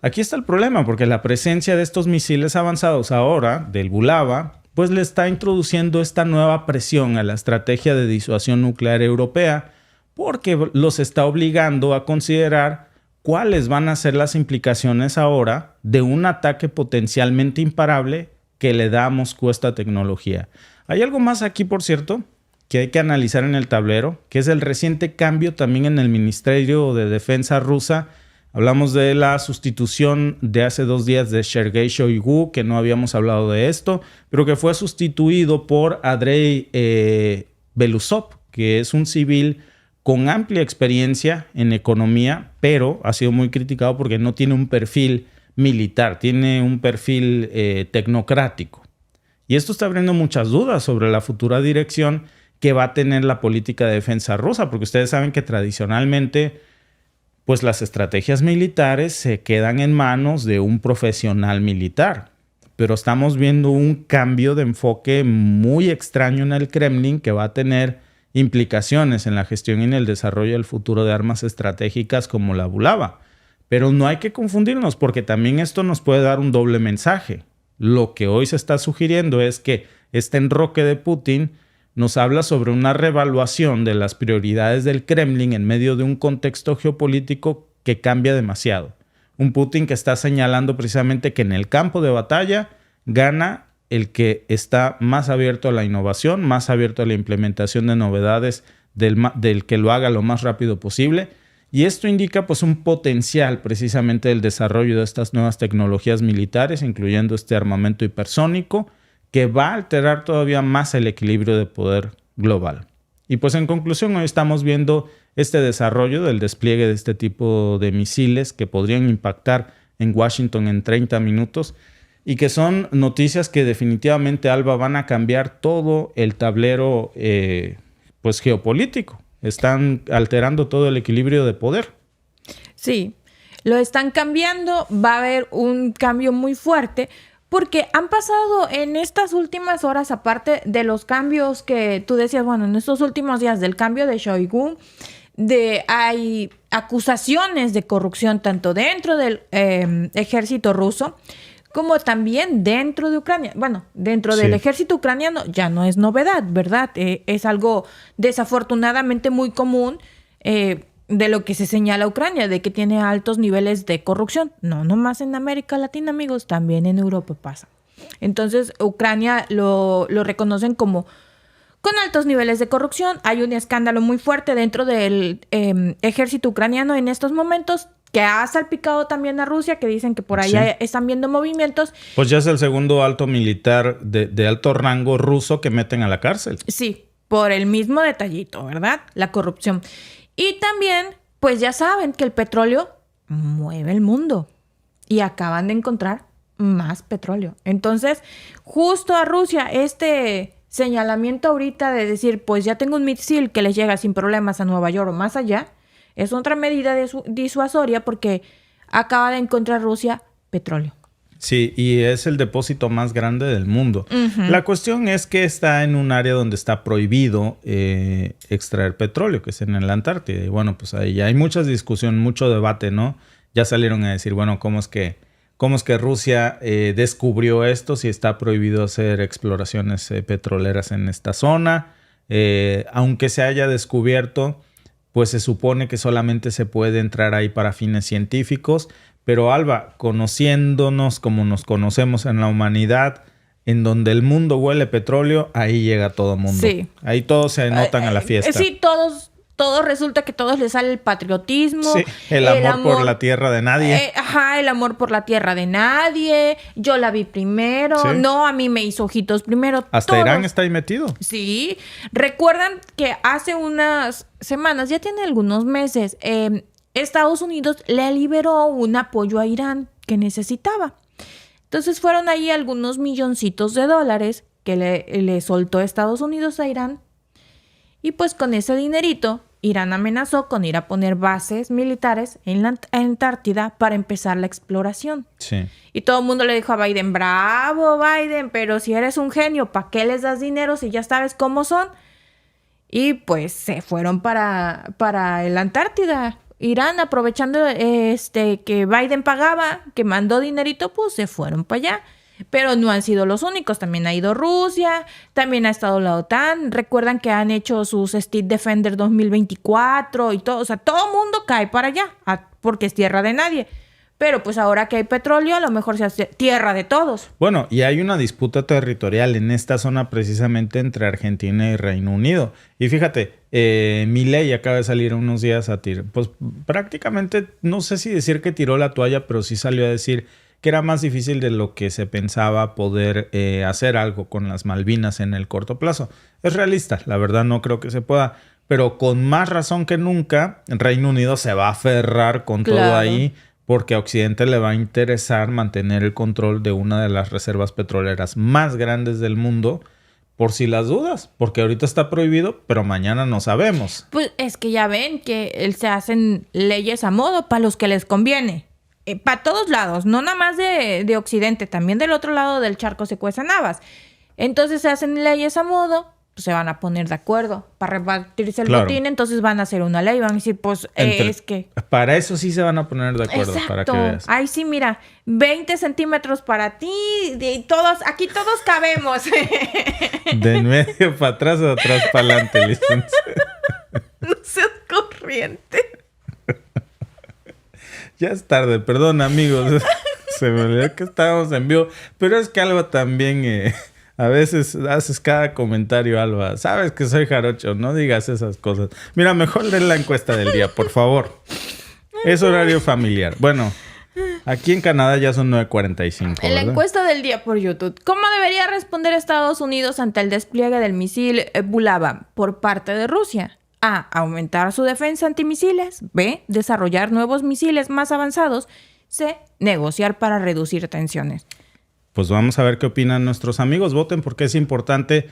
Aquí está el problema, porque la presencia de estos misiles avanzados ahora, del Bulava, pues le está introduciendo esta nueva presión a la estrategia de disuasión nuclear europea, porque los está obligando a considerar cuáles van a ser las implicaciones ahora de un ataque potencialmente imparable que le da a Moscú esta tecnología. Hay algo más aquí, por cierto, que hay que analizar en el tablero, que es el reciente cambio también en el Ministerio de Defensa rusa. Hablamos de la sustitución de hace 2 días de Sergei Shoigu, que no habíamos hablado de esto, pero que fue sustituido por Andrei Belousov, que es un civil con amplia experiencia en economía, pero ha sido muy criticado porque no tiene un perfil militar, tiene un perfil tecnocrático. Y esto está abriendo muchas dudas sobre la futura dirección que va a tener la política de defensa rusa, porque ustedes saben que tradicionalmente pues las estrategias militares se quedan en manos de un profesional militar. Pero estamos viendo un cambio de enfoque muy extraño en el Kremlin que va a tener implicaciones en la gestión y en el desarrollo del futuro de armas estratégicas como la Bulava. Pero no hay que confundirnos porque también esto nos puede dar un doble mensaje. Lo que hoy se está sugiriendo es que este enroque de Putin nos habla sobre una reevaluación de las prioridades del Kremlin en medio de un contexto geopolítico que cambia demasiado. Un Putin que está señalando precisamente que en el campo de batalla gana el que está más abierto a la innovación, más abierto a la implementación de novedades, del que lo haga lo más rápido posible. Y esto indica pues un potencial precisamente del desarrollo de estas nuevas tecnologías militares, incluyendo este armamento hipersónico, que va a alterar todavía más el equilibrio de poder global. Y pues en conclusión, hoy estamos viendo este desarrollo del despliegue de este tipo de misiles que podrían impactar en Washington en 30 minutos y que son noticias que definitivamente, Alba, van a cambiar todo el tablero pues geopolítico. Están alterando todo el equilibrio de poder. Sí, lo están cambiando, va a haber un cambio muy fuerte porque han pasado en estas últimas horas, aparte de los cambios que tú decías, bueno, en estos últimos días del cambio de Shoigu, hay acusaciones de corrupción tanto dentro del ejército ruso como también dentro de Ucrania. Bueno, dentro del ejército ucraniano ya no es novedad, ¿verdad? Es algo desafortunadamente muy común de lo que se señala Ucrania, de que tiene altos niveles de corrupción. No nomás en América Latina, amigos, también en Europa pasa. Entonces, Ucrania lo reconocen como con altos niveles de corrupción. Hay un escándalo muy fuerte dentro del ejército ucraniano en estos momentos, que ha salpicado también a Rusia, que dicen que por allá están viendo movimientos. Pues ya es el segundo alto militar de alto rango ruso que meten a la cárcel. Sí, por el mismo detallito, ¿verdad? La corrupción. Y también, pues ya saben que el petróleo mueve el mundo y acaban de encontrar más petróleo. Entonces, justo a Rusia, este señalamiento ahorita de decir, pues ya tengo un misil que les llega sin problemas a Nueva York o más allá, es otra medida disuasoria porque acaba de encontrar Rusia petróleo. Sí, y es el depósito más grande del mundo. Uh-huh. La cuestión es que está en un área donde está prohibido extraer petróleo, que es en la Antártida. Y bueno, pues ahí hay muchas discusiones, mucho debate, ¿no? Ya salieron a decir, bueno, ¿cómo es que Rusia descubrió esto si está prohibido hacer exploraciones petroleras en esta zona? Aunque se haya descubierto, pues se supone que solamente se puede entrar ahí para fines científicos. Pero Alba, conociéndonos como nos conocemos en la humanidad, en donde el mundo huele petróleo, ahí llega todo el mundo. Sí. Ahí todos se anotan a la fiesta. Sí, todos resulta que todos les sale el patriotismo. Sí, el amor por la tierra de nadie. El amor por la tierra de nadie. Yo la vi primero. Sí. No, a mí me hizo ojitos primero. Hasta todos. Irán está ahí metido. Sí. Recuerdan que hace unas semanas, ya tiene algunos meses, Estados Unidos le liberó un apoyo a Irán que necesitaba. Entonces fueron ahí algunos milloncitos de dólares que le soltó Estados Unidos a Irán. Y pues con ese dinerito, Irán amenazó con ir a poner bases militares en la Antártida para empezar la exploración. Sí. Y todo el mundo le dijo a Biden, bravo Biden, pero si eres un genio, ¿para qué les das dinero si ya sabes cómo son? Y pues se fueron para la Antártida. Irán, aprovechando que Biden pagaba, que mandó dinerito, pues se fueron para allá. Pero no han sido los únicos. También ha ido Rusia, también ha estado la OTAN. Recuerdan que han hecho sus Steel Defender 2024 y todo. O sea, todo el mundo cae para allá porque es tierra de nadie. Pero pues ahora que hay petróleo, a lo mejor se hace tierra de todos. Bueno, y hay una disputa territorial en esta zona precisamente entre Argentina y Reino Unido. Y fíjate, Milei acaba de salir unos días a tirar. Pues prácticamente, no sé si decir que tiró la toalla, pero sí salió a decir que era más difícil de lo que se pensaba poder hacer algo con las Malvinas en el corto plazo. Es realista, la verdad no creo que se pueda. Pero con más razón que nunca, Reino Unido se va a aferrar con todo ahí. Porque a Occidente le va a interesar mantener el control de una de las reservas petroleras más grandes del mundo, por si las dudas. Porque ahorita está prohibido, pero mañana no sabemos. Pues es que ya ven que se hacen leyes a modo para los que les conviene. Para todos lados, no nada más de Occidente, también del otro lado del charco se cuecen habas. Entonces se hacen leyes a modo, pues se van a poner de acuerdo para repartirse el botín, entonces van a hacer una ley, van a decir, pues es que... Para eso sí se van a poner de acuerdo. Exacto. Para que veas. Ay, sí, mira, 20 centímetros para ti, aquí todos cabemos. De en medio para atrás o de atrás para adelante, licencia. No seas corriente. Ya es tarde, perdón amigos. Se me olvidó que estábamos en vivo. Pero es que Alba también... A veces haces cada comentario, Alba. Sabes que soy jarocho, no digas esas cosas. Mira, mejor leen la encuesta del día, por favor. Es horario familiar. Bueno, Aquí en Canadá ya son 9:45. En la ¿verdad? encuesta del día por YouTube. ¿Cómo debería responder Estados Unidos ante el despliegue del misil Bulava por parte de Rusia? A. Aumentar su defensa antimisiles. B. Desarrollar nuevos misiles más avanzados. C. Negociar para reducir tensiones. Pues vamos a ver qué opinan nuestros amigos. Voten porque es importante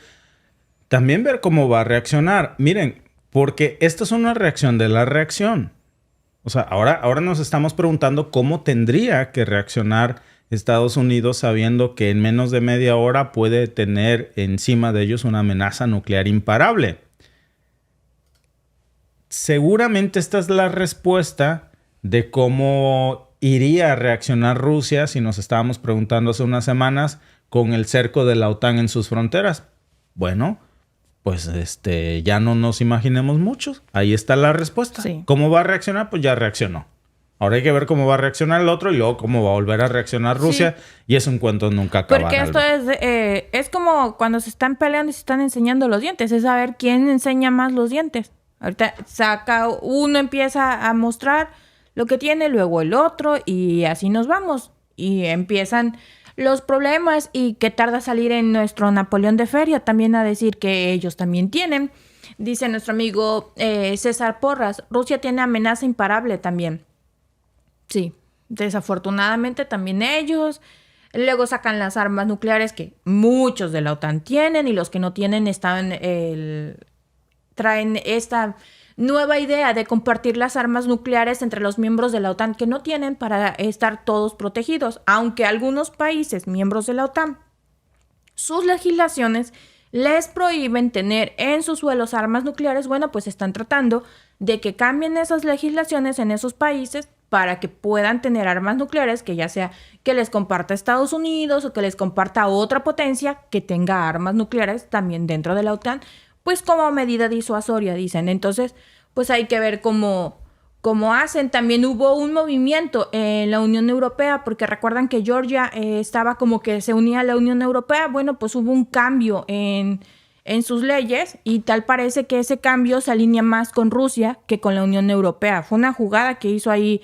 también ver cómo va a reaccionar. Miren, porque esta es una reacción de la reacción. O sea, ahora nos estamos preguntando cómo tendría que reaccionar Estados Unidos sabiendo que en menos de media hora puede tener encima de ellos una amenaza nuclear imparable. Seguramente esta es la respuesta de cómo iría a reaccionar Rusia si nos estábamos preguntando hace unas semanas con el cerco de la OTAN en sus fronteras. Bueno, pues ya no nos imaginemos mucho. Ahí está la respuesta. Sí. ¿Cómo va a reaccionar? Pues ya reaccionó. Ahora hay que ver cómo va a reaccionar el otro y luego cómo va a volver a reaccionar Rusia. Sí. Y es un cuento nunca acabar. Porque esto es como cuando se están peleando y se están enseñando los dientes. Es saber quién enseña más los dientes. Ahorita uno empieza a mostrar lo que tiene, luego el otro y así nos vamos. Y empiezan los problemas y que tarda salir en nuestro Napoleón de Feria también a decir que ellos también tienen. Dice nuestro amigo César Porras, Rusia tiene amenaza imparable también. Sí, desafortunadamente también ellos. Luego sacan las armas nucleares que muchos de la OTAN tienen y los que no tienen traen esta nueva idea de compartir las armas nucleares entre los miembros de la OTAN que no tienen para estar todos protegidos. Aunque algunos países miembros de la OTAN, sus legislaciones les prohíben tener en sus suelos armas nucleares, bueno, pues están tratando de que cambien esas legislaciones en esos países para que puedan tener armas nucleares, que ya sea que les comparta Estados Unidos o que les comparta otra potencia que tenga armas nucleares también dentro de la OTAN, pues como medida disuasoria, dicen. Entonces, pues hay que ver cómo hacen. También hubo un movimiento en la Unión Europea, porque recuerdan que Georgia estaba como que se unía a la Unión Europea. Bueno, pues hubo un cambio en sus leyes y tal parece que ese cambio se alinea más con Rusia que con la Unión Europea. Fue una jugada que hizo ahí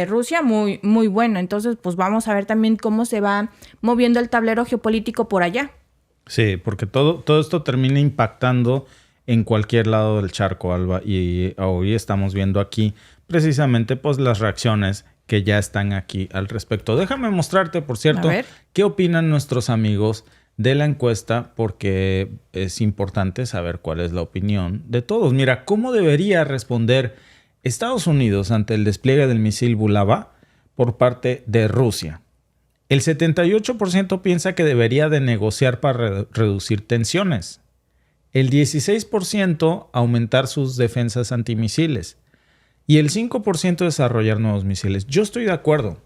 Rusia muy, muy buena. Entonces, pues vamos a ver también cómo se va moviendo el tablero geopolítico por allá. Sí, porque todo esto termina impactando en cualquier lado del charco, Alba. Y hoy estamos viendo aquí precisamente pues las reacciones que ya están aquí al respecto. Déjame mostrarte, por cierto, qué opinan nuestros amigos de la encuesta, porque es importante saber cuál es la opinión de todos. Mira, ¿cómo debería responder Estados Unidos ante el despliegue del misil Bulava por parte de Rusia? El 78% piensa que debería de negociar para reducir tensiones. El 16% aumentar sus defensas antimisiles. Y el 5% desarrollar nuevos misiles. Yo estoy de acuerdo.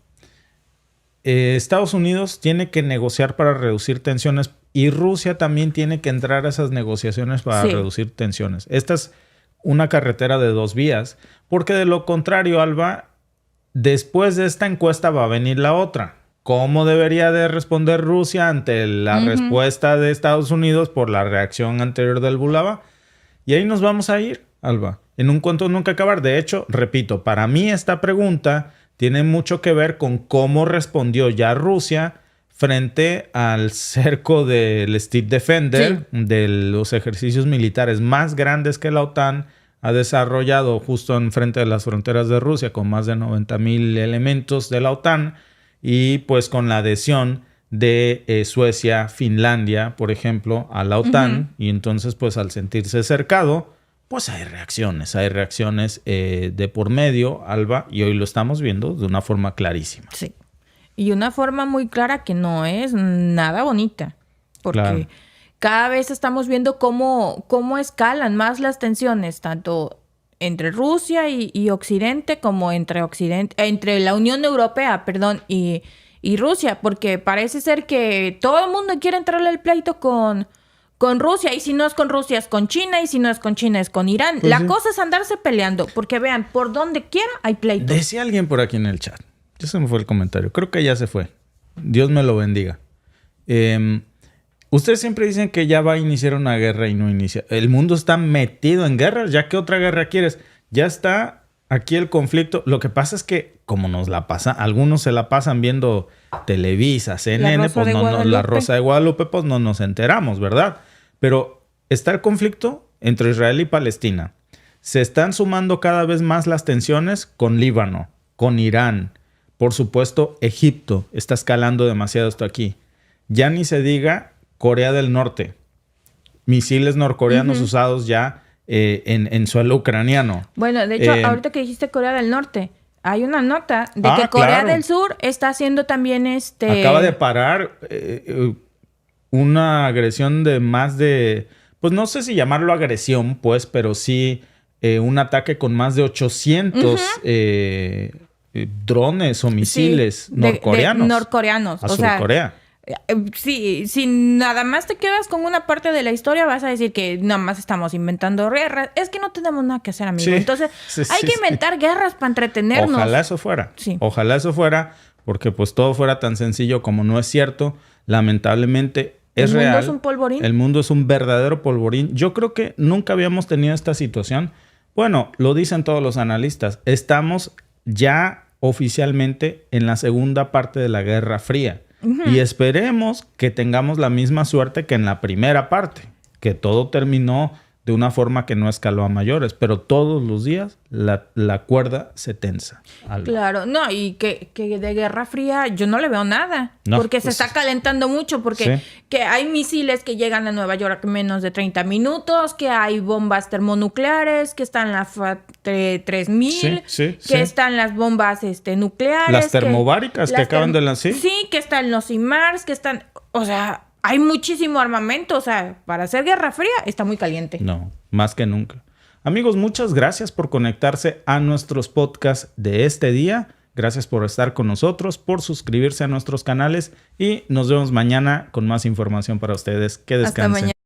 Estados Unidos tiene que negociar para reducir tensiones y Rusia también tiene que entrar a esas negociaciones para reducir tensiones. Esta es una carretera de dos vías, porque de lo contrario, Alba, después de esta encuesta va a venir la otra. ¿Cómo debería de responder Rusia ante la respuesta de Estados Unidos por la reacción anterior del Bulava? Y ahí nos vamos a ir, Alba, en un cuento nunca acabar. De hecho, repito, para mí esta pregunta tiene mucho que ver con cómo respondió ya Rusia frente al cerco del Steel Defender, de los ejercicios militares más grandes que la OTAN ha desarrollado justo enfrente de las fronteras de Rusia, con más de 90,000 elementos de la OTAN. Y pues con la adhesión de Suecia, Finlandia, por ejemplo, a la OTAN. Y entonces pues al sentirse cercado, pues hay reacciones de por medio, Alba. Y hoy lo estamos viendo de una forma clarísima. Sí. Y una forma muy clara que no es nada bonita. Porque cada vez estamos viendo cómo escalan más las tensiones, tanto entre Rusia y Occidente, como entre la Unión Europea, y Rusia, porque parece ser que todo el mundo quiere entrarle al pleito con Rusia, y si no es con Rusia es con China, y si no es con China es con Irán. Pues la cosa es andarse peleando, porque vean, por donde quiera hay pleito. Decía alguien por aquí en el chat, ya se me fue el comentario, creo que ya se fue, Dios me lo bendiga. Ustedes siempre dicen que ya va a iniciar una guerra y no inicia. El mundo está metido en guerra. ¿Ya qué otra guerra quieres? Ya está aquí el conflicto, lo que pasa es que como algunos se la pasan viendo Televisa, CNN, Rosa pues de la Guadalupe. Rosa de Guadalupe, pues no nos enteramos, ¿verdad? Pero está el conflicto entre Israel y Palestina. Se están sumando cada vez más las tensiones con Líbano, con Irán. Por supuesto, Egipto está escalando demasiado esto aquí. Ya ni se diga Corea del Norte. Misiles norcoreanos usados ya en suelo ucraniano. Bueno, de hecho, ahorita que dijiste Corea del Norte, hay una nota de Ah, que Corea claro. del Sur está haciendo también Acaba de parar una agresión de más de... Pues no sé si llamarlo agresión, pues, pero sí un ataque con más de 800 drones o misiles norcoreanos. norcoreanos. A O sea, Surcorea. sí, si nada más te quedas con una parte de la historia, vas a decir que nada más estamos inventando guerras. Es que no tenemos nada que hacer, amigo. Sí, Entonces, sí, hay sí, que sí. inventar guerras para entretenernos. Ojalá eso fuera. Sí. Ojalá eso fuera, porque pues todo fuera tan sencillo como no es cierto. Lamentablemente es real. El mundo es un polvorín. El mundo es un verdadero polvorín. Yo creo que nunca habíamos tenido esta situación. Bueno, lo dicen todos los analistas. Estamos ya oficialmente en la segunda parte de la Guerra Fría. Y esperemos que tengamos la misma suerte que en la primera parte, que todo terminó de una forma que no escaló a mayores, pero todos los días la cuerda se tensa. Claro, no, y que de Guerra Fría yo no le veo nada, No, porque se pues, está calentando mucho, porque sí. que hay misiles que llegan a Nueva York en menos de 30 minutos, que hay bombas termonucleares, que están las FAT-3000, Sí, sí, que sí. están las bombas nucleares. Las termobáricas que las acaban de lanzar. Sí, que están los IMARS, que están, o sea, hay muchísimo armamento, o sea, para hacer Guerra Fría está muy caliente. No, más que nunca. Amigos, muchas gracias por conectarse a nuestros podcasts de este día. Gracias por estar con nosotros, por suscribirse a nuestros canales y nos vemos mañana con más información para ustedes. Que descansen. Hasta mañana.